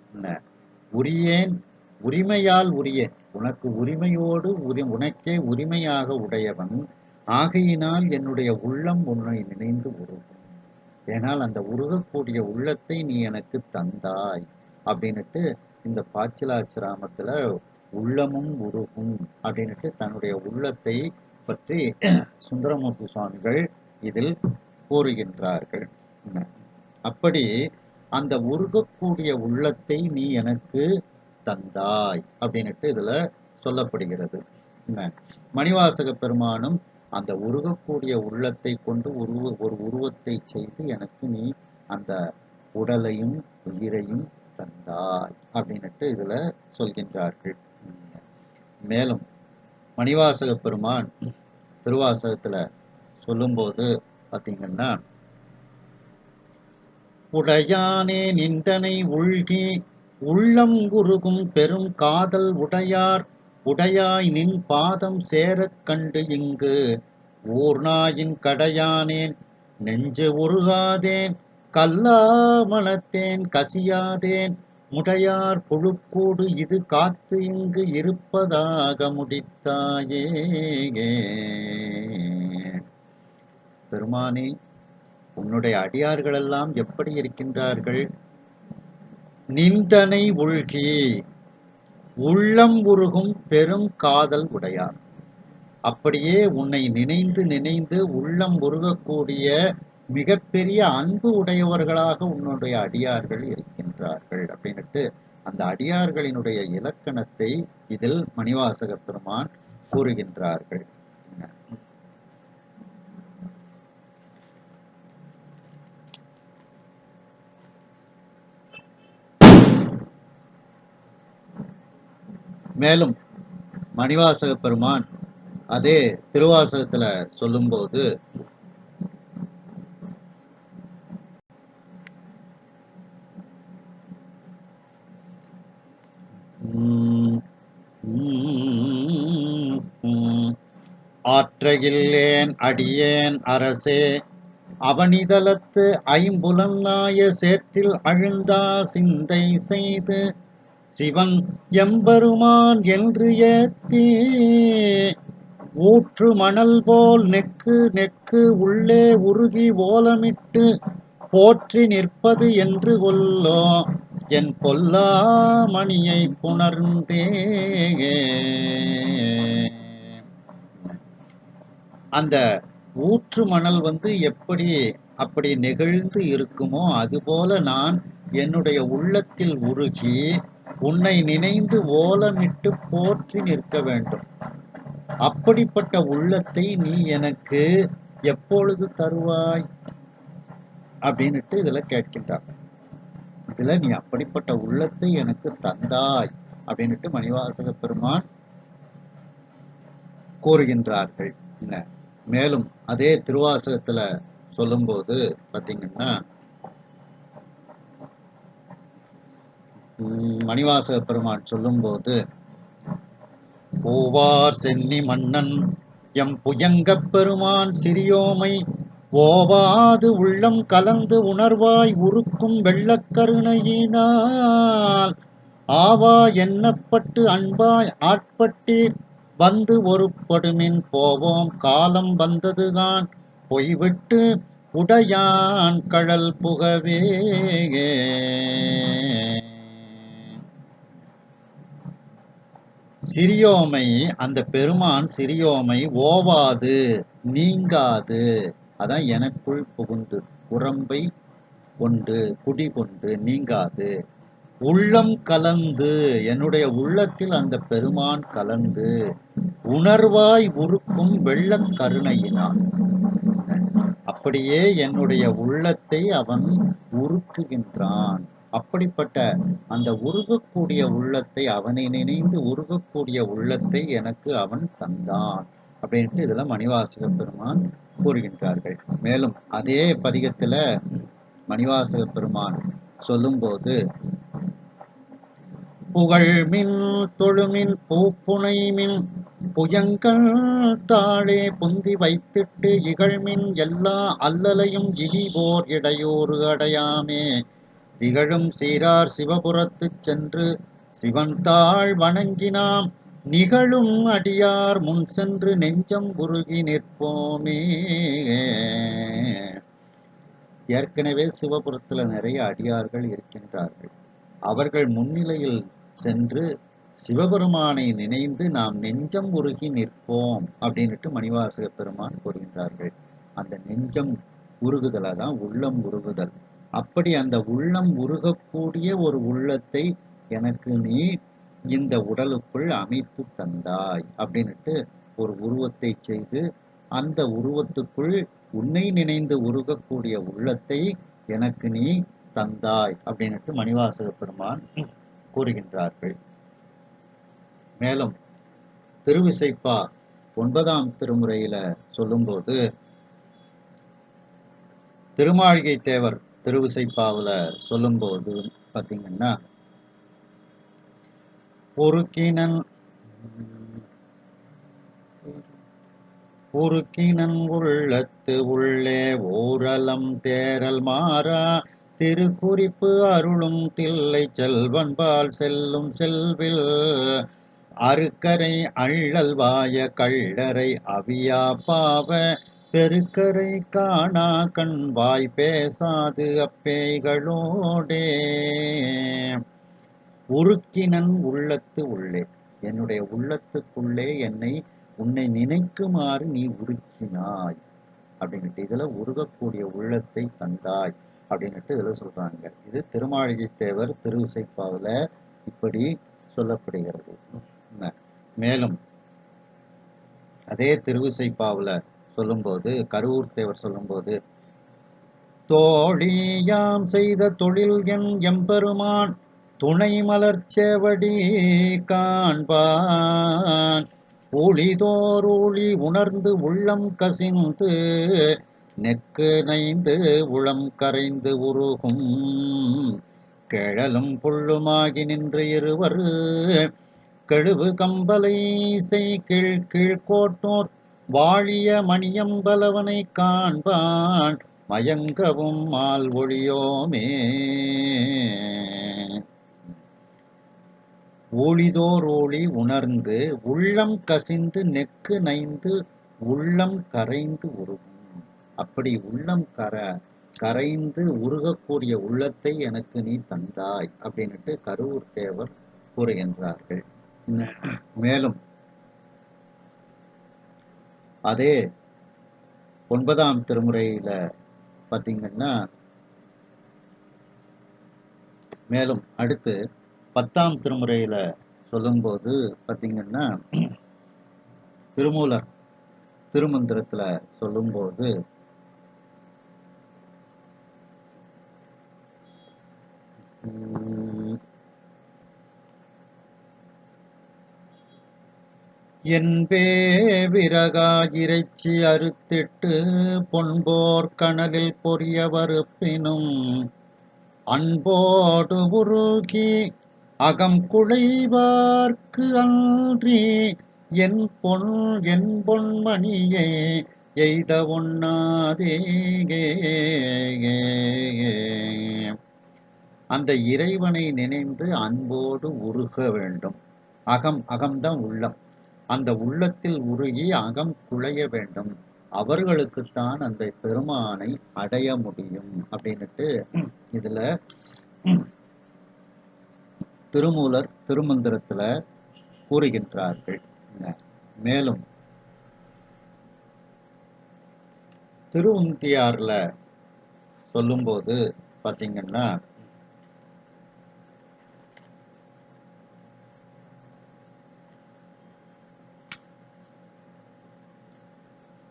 உரியேன் உரிமையால் உரியேன், உனக்கு உரிமையோடு உனக்கே உரிமையாக உடையவன். ஆகையினால் என்னுடைய உள்ளம் உன்னை நினைந்து உருகும். ஏனால் அந்த உருகக்கூடிய உள்ளத்தை நீ எனக்கு தந்தாய் அப்படின்னுட்டு இந்த பாச்சிலாச்சிராமத்துல உள்ளமும் உருகும் அப்படின்னுட்டு தன்னுடைய உள்ளத்தை பற்றி சுந்தரமூர்த்தி சுவாமிகள் இதில் கூறுகின்றார்கள். அப்படி அந்த உருகக்கூடிய உள்ளத்தை நீ எனக்கு தந்தாய் அப்படின்னுட்டு இதுல சொல்லப்படுகிறது. மணிவாசக பெருமானும் அந்த உருகக்கூடிய உள்ளத்தை கொண்டு ஒரு உருவத்தை செய்து எனக்கு நீ அந்த உடலையும் உயிரையும் தந்தாய் அப்படின்னுட்டு இதுல சொல்கின்றார்கள். மேலும் மணிவாசக பெருமான் திருவாசகத்துல சொல்லும்போது பார்த்தீங்கன்னா, உடையானே நிந்தனை உள்கி உள்ளம் குருகும் பெரும் காதல் உடையார் உடையாய் நின் பாதம் சேரக் கண்டு இங்கு ஊர்நாயின் கடையானேன் நெஞ்சு உருகாதேன் கல்லா மனத்தேன் கசியாதேன் முடையார் புழுக்கூடு இது காத்து இங்கு இருப்பதாக முடித்தாயே. பெருமானே, உன்னுடைய அடியார்களெல்லாம் எப்படி இருக்கின்றார்கள்? நிந்தனை உள்கி உள்ளம் உருகும் பெரும் காதல் உடையார். அப்படியே உன்னை நினைந்து நினைந்து உள்ளம் உருகக்கூடிய மிகப்பெரிய அன்பு உடையவர்களாக உன்னுடைய அடியார்கள் இருக்கின்றார்கள் அப்படின்னுட்டு அந்த அடியார்களினுடைய இலக்கணத்தை இதில் மணிவாசக பெருமான் கூறுகின்றார்கள். மேலும் மணிவாசக பெருமான் அதே திருவாசகத்துல சொல்லும்போது, ஆற்றகில்லேன் அடியேன் அரசே அவனிதலத்து ஐம்புலனாய சேற்றில் அழுந்தா சிந்தை செய்து சிவன் எம்பெருமான் என்று ஏத்தே ஊற்று மணல் போல் நெக்கு நெக்கு உள்ளே உருகி ஓலமிட்டு போற்றி நிற்பது என்று கொல்லோ என் பொல்லா மணியை புணர்ந்தே. அந்த ஊற்று மணல் அப்படி நெகிழ்ந்து இருக்குமோ அதுபோல நான் என்னுடைய உள்ளத்தில் உருகி உன்னை நினைந்து ஓலமிட்டு போற்றி நிற்க வேண்டும். அப்படிப்பட்ட உள்ளத்தை நீ எனக்கு எப்பொழுது தருவாய் அப்படின்னுட்டு இதுல கேட்கின்றார். இதுல நீ அப்படிப்பட்ட உள்ளத்தை எனக்கு தந்தாய் அப்படின்னுட்டு மணிவாசக பெருமான் கூறுகின்றார்கள். மேலும் அதே திருவாசகத்துல சொல்லும்போது பாத்தீங்கன்னா, மணிவாசக பெருமான் சொல்லும்போது, பூவார் சென்னி மன்னன் எம் புயங்கப் பெருமான் சிறியோமை ஓவாது உள்ளம் கலந்து உணர்வாய் உருக்கும் வெள்ளக்கருணையினால் ஆவா எண்ணப்பட்டு அன்பாய் ஆட்பட்டீர் வந்து ஒருப்படுமின் போவோம் காலம் வந்ததுதான் பொய்விட்டு உடையான் கழல் புகவே. சிறியோமை, அந்த பெருமான் சிறியோமை ஓவாது நீங்காது, அதான் எனக்குள் புகுந்து உறம்பை கொண்டு குடிகொண்டு நீங்காது உள்ளம் கலந்து, என்னுடைய உள்ளத்தில் அந்த பெருமான் கலந்து உணர்வாய் உருக்கும் வெள்ளக் கருணையினான், அப்படியே என்னுடைய உள்ளத்தை அவன் உருக்குகின்றான். அப்படிப்பட்ட அந்த உருகக்கூடிய உள்ளத்தை, அவனை நினைந்து உருகக்கூடிய உள்ளத்தை எனக்கு அவன் தந்தான் அப்படின்ட்டு இதுல மணிவாசக பெருமான் கூறுகின்றார்கள். மேலும் அதே பதிகத்துல மணிவாசக பெருமான் சொல்லும்போது, புகழ்மின் தொழுமின் பூப்புனைமின் புயங்கள் தாழே புந்தி வைத்திட்டு இகழ்மின் எல்லா அல்லலையும் இனிவோர் இடையூறு அடையாமே திகழும் சீரார் சிவபுரத்துச் சென்று சிவன் தாழ் வணங்கினாம் நிகழும் அடியார் முன் சென்று நெஞ்சம் உருகி நிற்போமே. ஏற்கனவே சிவபுரத்துல நிறைய அடியார்கள் இருக்கின்றார்கள். அவர்கள் முன்னிலையில் சென்று சிவபெருமானை நினைந்து நாம் நெஞ்சம் உருகி நிற்போம் அப்படின்னுட்டு மணிவாசக பெருமான் கூறுகின்றார்கள். அந்த நெஞ்சம் உருகுதலை தான் உள்ளம் உருகுதல். அப்படி அந்த உள்ளம் உருகக்கூடிய ஒரு உள்ளத்தை எனக்கு நீ இந்த உடலுக்குள் அமைத்து தந்தாய் அப்படின்னுட்டு ஒரு உருவத்தை செய்து அந்த உருவத்துக்குள் உன்னை நினைந்து உருகக்கூடிய உள்ளத்தை எனக்கு நீ தந்தாய் அப்படின்னுட்டு மணிவாசக பெருமான் கூறுகின்றார்கள். மேலும் திருவிசைப்பா 9ஆம் திருமுறையில சொல்லும்போது, திருமாளிகை தேவர் திருவிசைப்பாவுல சொல்லும்போது பார்த்தீங்கன்னா, பொறுக்கினன் உள்ளத்து உள்ளே ஓரலம் தேரல் மாறா திருக்குறிப்பு அருளும் தில்லை செல்வன்பால் செல்லும் செல்வில் அருக்கரை அள்ளல் வாய கள்ளரை அவியா பாவ பெருக்கரை காணா கண் வாய் பேசாது அப்பேய்களோடே. உருக்கினன் உள்ளத்து உள்ளே, என்னுடைய உள்ளத்துக்குள்ளே உன்னை நினைக்குமாறு நீ உருக்கினாய் அப்படின்னுட்டு, இதுல உருகக்கூடிய உள்ளத்தை தந்தாய் அப்படின்னுட்டு இதுல சொல்றாங்க. இது திருமாளிகை தேவர் திருவிசைப்பாவுல இப்படி சொல்லப்படுகிறது. மேலும் அதே திருவிசைப்பாவுல சொல்லும்போது, கருவூர் தேவர் சொல்லும்போது, தோழியாம் செய்த தொழில் எம்பெருமான் துணை மலர்ச்செவடி காண்பான் ஒளிதோர் ஒளி உணர்ந்து உள்ளம் கசிந்து நெக்கு நைந்து உளம் கரைந்து உருகும் கிழலும் புள்ளுமாகி நின்று இருவர் கெழுவு கம்பலை செய் கீழ்கோட்டோர் வாழிய மணியம்பலவனை காண்பான் மயங்கவும் மால் ஒளியோமே. ஒளிதோர் ஒளி உணர்ந்து உள்ளம் கசிந்து நெக்கு நைந்து உள்ளம் கரைந்து உருகும். அப்படி உள்ளம் கரைந்து உருகக்கூடிய உள்ளத்தை எனக்கு நீ தந்தாய் அப்படின்னுட்டு கருவூர் தேவர் கூறுகின்றார்கள். மேலும் அதே 9ஆம் திருமுறையில பார்த்தீங்கன்னா, மேலும் அடுத்து 10ஆம் திருமுறையில சொல்லும்போது பார்த்தீங்கன்னா, திருமூலர் திருமந்திரத்துல சொல்லும்போது, என்பே விறகா இறைச்சி அறுத்திட்டு பொன்போர் கணலில் பொரிய வறுப்பினும் அன்போடு உருகி அகம் குழைவார்க்கு அன்றி என் பொன்மணியை எய்த ஒண்ணாதே. அந்த இறைவனை நினைந்து அன்போடு உருக வேண்டும். அகம்தான் உள்ளம். அந்த உள்ளத்தில் உருகி அகம் குழைய வேண்டும். அவர்களுக்குத்தான் அந்த பெருமானை அடைய முடியும் அப்படின்னுட்டு இதுல திருமூலர் திருமந்திரத்துல கூறுகின்றார்கள். மேலும் திருவுந்தியார்ல சொல்லும்போது பார்த்தீங்கன்னா,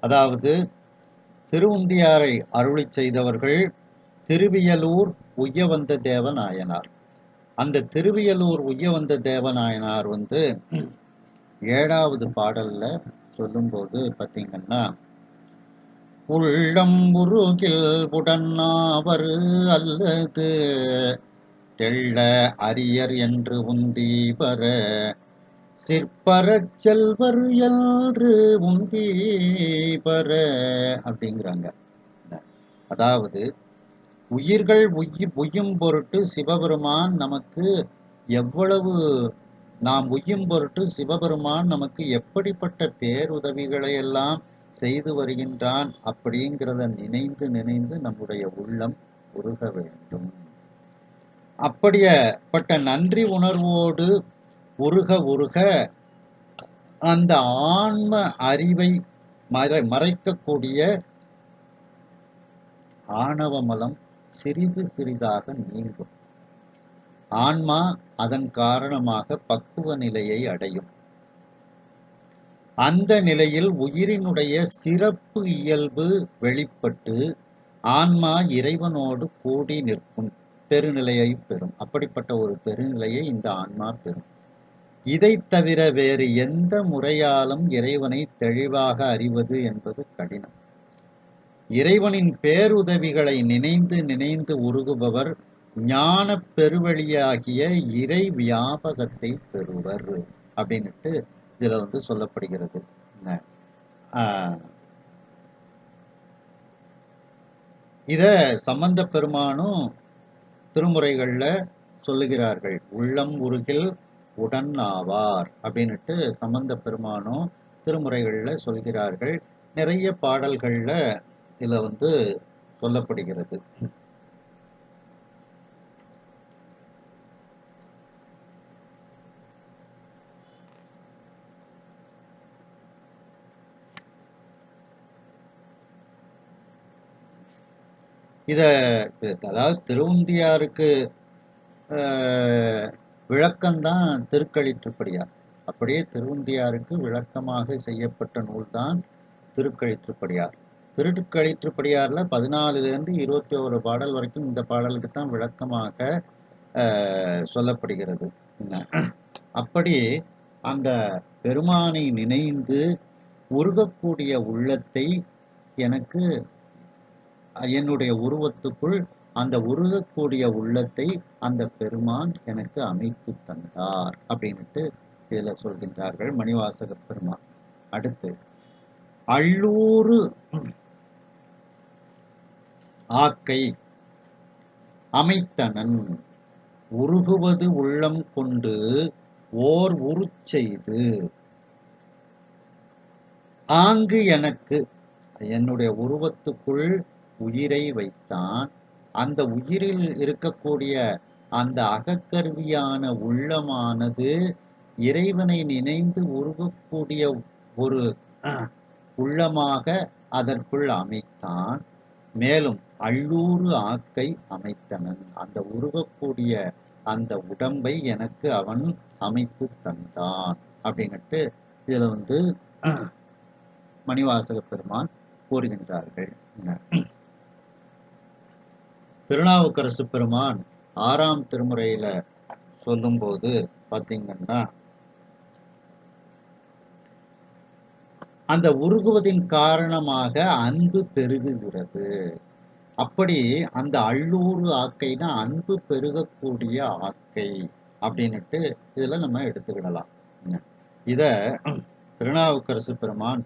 அதாவது திருவுந்தியாரை அருளி செய்தவர்கள் திருவியலூர் உய்யவந்த தேவநாயனார். அந்த திருவியலூர் உய்யவந்த தேவநாயனார் 7வது பாடல்ல சொல்லும்போது பார்த்தீங்கன்னா, உள்ளம் உருகில் உடன்னாவரு அல்லது தெள்ள அரியர் என்று உந்தி பர சிற்பரச் செல்வர் என்று உந்தி பர அப்படிங்கிறாங்க. அதாவது உயிர்கள் உய்யும் பொருட்டு சிவபெருமான் நமக்கு எவ்வளவு நாம் உய்யும் பொருட்டு சிவபெருமான் நமக்கு எப்படிப்பட்ட பேருதவிகளை எல்லாம் செய்து வருகின்றான் அப்படிங்கிறத நினைந்து நினைந்து நம்முடைய உள்ளம் உருக வேண்டும். அப்படியேப்பட்ட நன்றி உணர்வோடு உருக உருக அந்த ஆன்ம அறிவை மறைக்கக்கூடிய ஆணவமலம் சிறிது சிறிதாக நீங்கும். ஆன்மா அதன் காரணமாக பக்குவ நிலையை அடையும். அந்த நிலையில் உயிரினுடைய சிறப்பு இயல்பு வெளிப்பட்டு ஆன்மா இறைவனோடு கூடி நிற்கும் பெருநிலையை பெறும். அப்படிப்பட்ட ஒரு பெருநிலையை இந்த ஆன்மா பெறும். இதை தவிர வேறு எந்த முறையாலும் இறைவனை தெளிவாக அறிவது என்பது கடினம். இறைவனின் பேருதவிகளை நினைந்து நினைந்து உருகுபவர் ஞான பெருவழியாகிய இறை வியாபகத்தை பெறுவர் அப்படின்னுட்டு இதுல சொல்லப்படுகிறது. இத சம்பந்த பெருமானும் திருமுறைகள்ல சொல்லுகிறார்கள். உள்ளம் உருகில் உடன் ஆவார் அப்படின்னுட்டு சம்பந்த பெருமானும் திருமுறைகள்ல சொல்கிறார்கள். நிறைய பாடல்கள்ல இதுல சொல்லப்படுகிறது. அதாவது திருவுந்தியாருக்கு விளக்கம்தான் திருக்களிற்றுப்படியார். அப்படியே திருவுந்தியாருக்கு விளக்கமாக செய்யப்பட்ட நூல்தான் திருக்களிற்றுப்படியார். திருக்களிற்றுப்படியார்ல 14லிருந்து 21 பாடல் வரைக்கும் இந்த பாடலுக்கு தான் விளக்கமாக சொல்லப்படுகிறது. அப்படி அந்த பெருமானை நினைந்து உருகக்கூடிய உள்ளத்தை எனக்கு என்னுடைய உருவத்துக்குள் அந்த உருகக்கூடிய உள்ளத்தை அந்த பெருமான் எனக்கு அமைத்து தந்தார் அப்படின்னுட்டு இதுல சொல்கின்றார்கள் மணிவாசக பெருமான். அடுத்து அள்ளூறு ஆக்கை அமைத்தனன் உருகுவது உள்ளம் கொண்டு ஓர் உரு செய்து ஆங்கு எனக்கு என்னுடைய உருவத்துக்குள் உயிரை வைத்தான். அந்த உயிரில் இருக்கக்கூடிய அந்த அகக்கருவியான உள்ளமானது இறைவனை நினைந்து உருகக்கூடிய ஒரு உள்ளமாக அதற்குள் அமைத்தான். மேலும் அள்ளூறு ஆக்கை அமைத்தனன் அந்த உருகக்கூடிய அந்த உடம்பை எனக்கு அவன் அமைத்து தந்தான் அப்படின்னுட்டு இதுல மணிவாசக பெருமான் கூறுகின்றார்கள். திருநாவுக்கரசு பெருமான் 6ஆம் திருமுறையில சொல்லும்போது பார்த்தீங்கன்னா, அந்த உருகுவதின் காரணமாக அன்பு பெருகுகிறது. அப்படி அந்த அள்ளூறு ஆக்கைனா அன்பு பெருகக்கூடிய ஆக்கை அப்படின்னுட்டு இதுல நம்ம எடுத்துக்கிடலாம். இத திருநாவுக்கரசு பெருமான்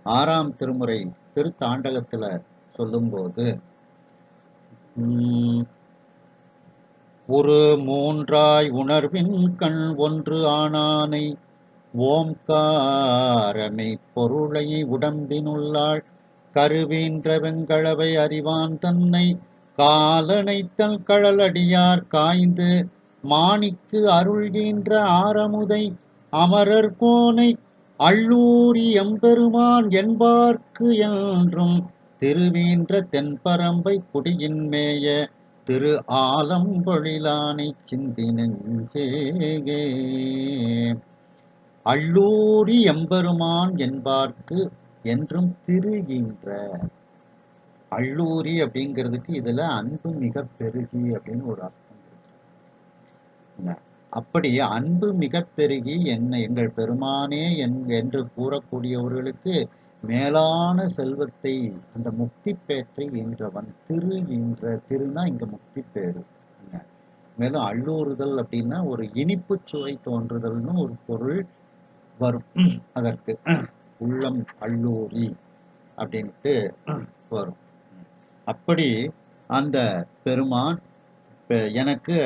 6ஆம் திருமுறை திருத்தாண்டகத்துல சொல்லும்போது ஒரு மூன்றாய் உணர்வின் கண் ஒன்று ஆனானை ஓம்காரமை பொருளை உடம்பினுள்ளாள் கருவீன்ற வெங்களவை அறிவான் தன்னை காலனைத்தல் கழலடியார் காய்ந்து மாணிக்கு அருள்கின்ற ஆரமுதை அமரர் கோனை அள்ளூரி எம்பெருமான் என்பார்க்கு என்றும் திருவீன்ற தென்பரம்பை குடியின் மேய திரு ஆலம்பொழிலானை சிந்தி நெஞ்சேகே அள்ளூரி எம்பெருமான் என்பார்க்கு என்றும் திருகின்ற அள்ளூரி அப்படிங்கிறதுக்கு இதுல அன்பு மிக பெருகி அப்படின்னு ஒரு அர்த்தம் இருக்கு. அப்படி அன்பு மிக பெருகி எங்கள் பெருமானே என்று கூறக்கூடியவர்களுக்கு மேலான செல்வத்தை அந்த முக்தி பேற்றை ஈன்றவன் திருனா இங்க முக்தி பேரு. மேலும் அள்ளூறுதல் அப்படின்னா ஒரு இனிப்பு சுவை தோன்றுதல்னு ஒரு பொருள் வரும். அதற்கு உள்ளம் அள்ளூரி அப்படின்ட்டு வரும். அப்படி அந்த பெருமான் எனக்கு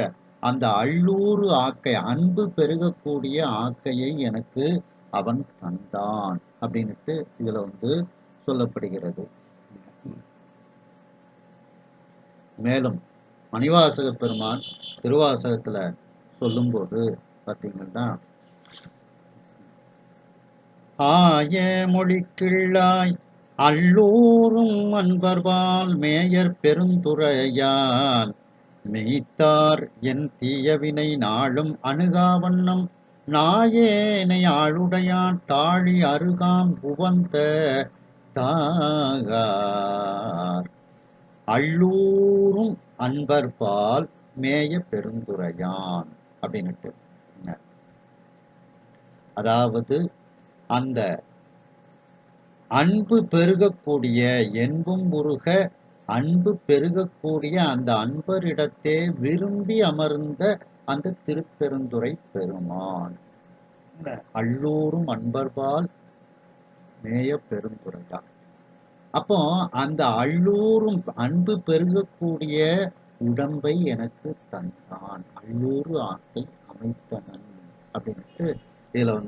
அந்த அள்ளூறு ஆக்கை அன்பு பெருகக்கூடிய ஆக்கையை எனக்கு அவன் தந்தான் அப்படின்னுட்டு இதுல சொல்லப்படுகிறது. மேலும் மணிவாசக பெருமான் திருவாசகத்துல சொல்லும்போது பார்த்தீங்கன்னா, ஆய மொழிக்கிள்ளாய் அள்ளூரும் அன்பர்பால் மேயர் பெருந்துரையான் மெய்த்தார் என் தீயவினை நாளும் அணுகாவண்ணம் நாயேனை ஆளுடையான் தாழி அருகாம் உவந்த தாகார் அள்ளூரும் அன்பர்பால் மேய பெருந்துரையான் அப்படின்னுட்டு. அதாவது அந்த அன்பு பெருகக்கூடிய என்பும் உருக அன்பு பெருகக்கூடிய அந்த அன்பரிடத்தே விரும்பி அமர்ந்த அந்த திருப்பெருந்துறை பெருமான். அள்ளூரும் அன்பர்பால் மேய பெருந்துறையா. அப்போ அந்த அள்ளூரும் அன்பு பெருகக்கூடிய உடம்பை எனக்கு தந்தான், அள்ளூரு ஆக்கை அமைத்தனன் அப்படின்ட்டு இதுல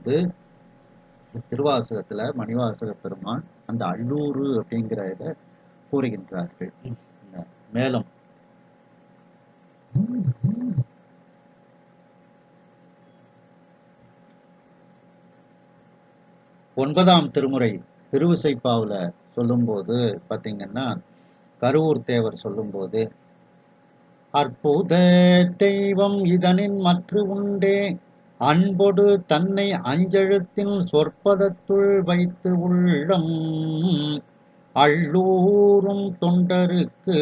திருவாசகத்துல மணிவாசக பெருமான் அந்த அள்ளூரு அப்படிங்கிற இதை கூறுகின்றார்கள். மேலும் 9ஆம் திருமுறை திருவிசைப்பாவுல சொல்லும்போது பார்த்தீங்கன்னா, கருவூர் தேவர் சொல்லும்போது, அற்புத தெய்வம் இதனின் மற்று உண்டே, அன்பொடு தன்னை அஞ்செழுத்தின் சொற்பதத்துள் வைத்து உள்ளம் அள்ளூரும் தொண்டருக்கு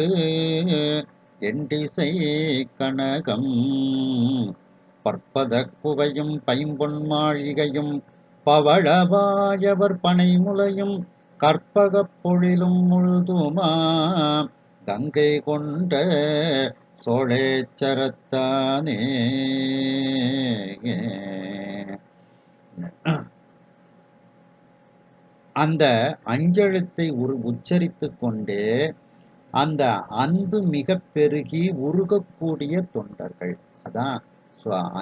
எண்டிசை கனகம் பற்பத குவையும் பைம்பொன் மாளிகையும் பவளவாயவர் பனைமுலையும் கற்பகப் பொழிலும் முழுதுமா கங்கை கொண்ட சோழேச்சரத்தானே. அந்த அஞ்செழுத்தை உச்சரித்து கொண்டே அந்த அன்பு மிக பெருகி உருகக்கூடிய தொண்டர்கள், அதான்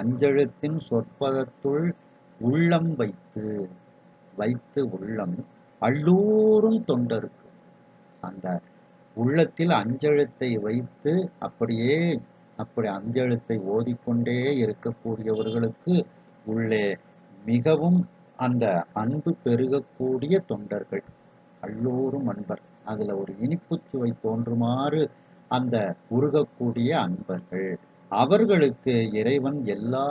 அஞ்செழுத்தின் சொற்பதத்துள் உள்ளம் வைத்து உள்ளம் அள்ளூரும் தொண்டருக்கு, அந்த உள்ளத்தில் அஞ்செழுத்தை வைத்து அப்படி அஞ்செழுத்தை ஓதிக்கொண்டே இருக்கக்கூடியவர்களுக்கு உள்ளே மிகவும் அந்த அன்பு பெருகக்கூடிய தொண்டர்கள், அள்ளூரும் அன்பர், அதுல ஒரு இனிப்பு சுவை தோன்றுமாறு அந்த உருகக்கூடிய அன்பர்கள், அவர்களுக்கு இறைவன் எல்லா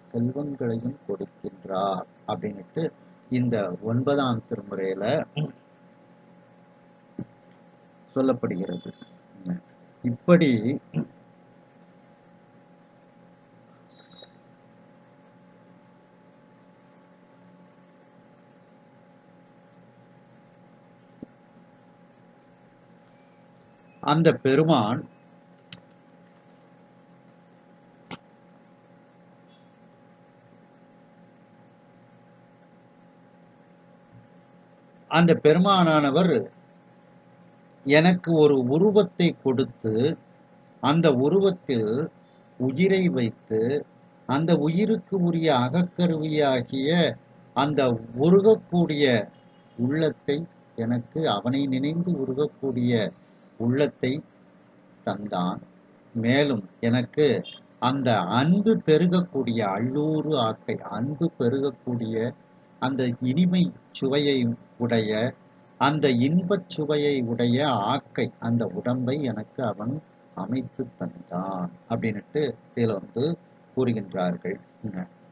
செல்வங்களையும் கொடுக்கின்றார் அப்படின்ட்டு இந்த 9ஆம் திருமுறையில சொல்லப்படுகிறது. இப்படி அந்த பெருமான் அந்த பெருமானானவர் எனக்கு ஒரு உருவத்தை கொடுத்து அந்த உருவத்தில் உயிரை வைத்து அந்த உயிருக்கு உரிய அகக்கருவியாகிய அந்த உருகக்கூடிய உள்ளத்தை எனக்கு அவனை நினைந்து உருகக்கூடிய உள்ளத்தை தந்தான். மேலும் எனக்கு அந்த அன்பு பெருகக்கூடிய அள்ளூரு ஆக்கை, அன்பு பெருகக்கூடிய அந்த இனிமை சுவையை உடைய அந்த இன்பச் சுவையை உடைய ஆக்கை, அந்த உடம்பை எனக்கு அவன் அமைத்து தந்தான் அப்படின்ட்டு இதுல கூறுகின்றார்கள்.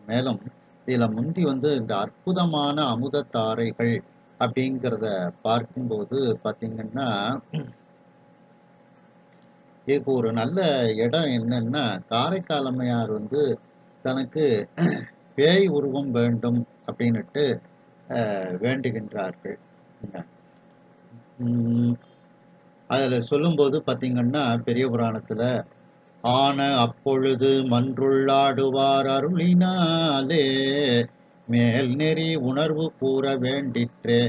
மேலும் இதுல முந்தி இந்த அற்புதமான அமுத தாரைகள் அப்படிங்கிறத பார்க்கும்போது பார்த்தீங்கன்னா, இதுக்கு ஒரு நல்ல இடம் என்னன்னா, காரைக்கால் அம்மையார் தனக்கு பேய் உருவம் வேண்டும் அப்படின்னுட்டு வேண்டுகின்றார்கள். அதில் சொல்லும்போது பார்த்தீங்கன்னா, பெரிய புராணத்தில் ஆன அப்பொழுது மன்றுள்ளாடுவார் அருளினாலே மேல் நெறி உணர்வு கூற வேண்டிற்றே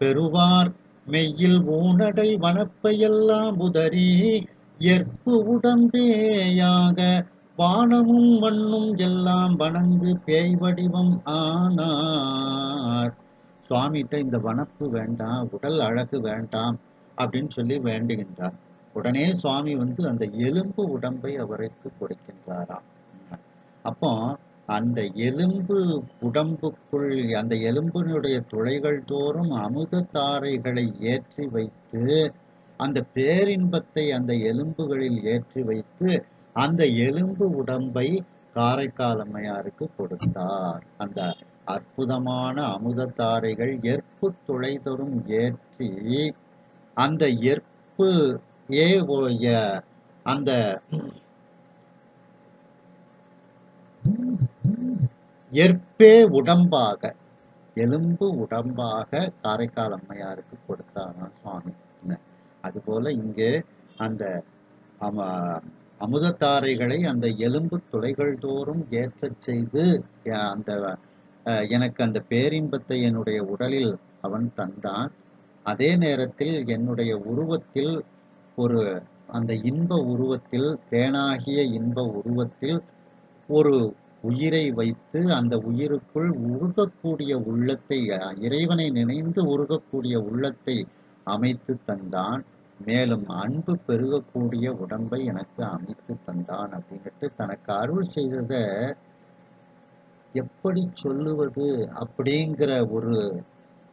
பெறுவார் மெய்யில் ஊனடை வனப்பையெல்லாம் உதறி ஏற்பு உடம்பேயாக வானமும் மண்ணும் எல்லாம் வணங்கு பேய் வடிவம் ஆனார். சுவாமிகிட்ட இந்த வனப்பு வேண்டாம், உடல் அழகு வேண்டாம் அப்படின்னு சொல்லி வேண்டுகின்றார். உடனே சுவாமி அந்த எலும்பு உடம்பை அவருக்கு கொடுக்கின்றாராம். அப்போ அந்த எலும்பு உடம்புக்குள் அந்த எலும்பினுடைய துளைகள் தோறும் அமுத தாரைகளை ஏற்றி வைத்து அந்த பேரின்பத்தை அந்த எலும்புகளில் ஏற்றி வைத்து அந்த எலும்பு உடம்பை காரைக்கால் அம்மையாருக்கு கொடுத்தார். அந்த அற்புதமான அமுத தாரைகள் எற்பு துளை தோறும் ஏற்றி அந்த எற்பு அந்த எற்பே உடம்பாக எலும்பு உடம்பாக காரைக்கால் அம்மையாருக்கு கொடுத்தாராம் சுவாமி. அதுபோல இங்கே அந்த அமுதத்தாரைகளை அந்த எலும்பு துளைகள் தோறும் ஏற்றச் செய்து அந்த எனக்கு அந்த பேரின்பத்தை என்னுடைய உடலில் அவன் தந்தான். அதே நேரத்தில் என்னுடைய உருவத்தில் ஒரு அந்த இன்ப உருவத்தில், தேனாகிய இன்ப உருவத்தில் ஒரு உயிரை வைத்து அந்த உயிருக்குள் உருகக்கூடிய உள்ளத்தை, இறைவனை நினைந்து உருகக்கூடிய உள்ளத்தை அமைத்து தந்தான். மேலும் அன்பு பெருகக்கூடிய உடம்பை எனக்கு அமைத்து தந்தான் அப்படின்ட்டு தனக்கு அருள் செய்தத எப்படி சொல்லுவது அப்படிங்கிற ஒரு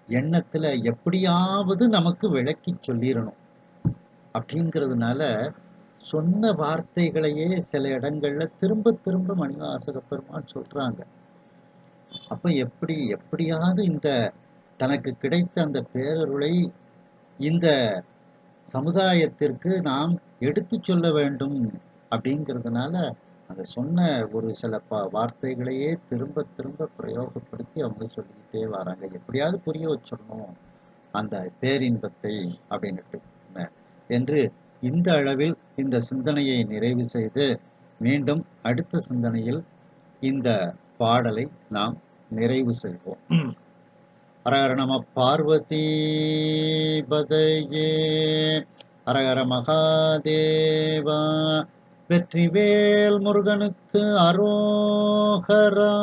எண்ணத்துல எப்படியாவது நமக்கு விளக்கி சொல்லிடணும் அப்படிங்கிறதுனால சொன்ன வார்த்தைகளையே சில இடங்கள்ல திரும்ப திரும்ப மணிவாசக பெருமான் சொல்றாங்க. அப்ப எப்படியாவது இந்த தனக்கு கிடைத்த அந்த பேரருளை இந்த சமுதாயத்திற்கு நாம் எடுத்து சொல்ல வேண்டும் அப்படிங்கிறதுனால அந்த சொன்ன ஒரு சில வார்த்தைகளையே திரும்ப திரும்ப பிரயோகப்படுத்தி அவங்க சொல்லிக்கிட்டே வராங்க. எப்படியாவது புரிய வச்சிடணும் அந்த பேரின்பத்தை அப்படின்னுட்டு என்று இந்த அளவில் இந்த சிந்தனையை நிறைவு செய்து மீண்டும் அடுத்த சிந்தனையில் இந்த பாடலை நாம் நிறைவு செய்வோம். ஹரஹர நம பார்வதி பதையே, ஹரஹர மகாதேவா, வெற்றிவேல் முருகனுக்கு அரோகரா.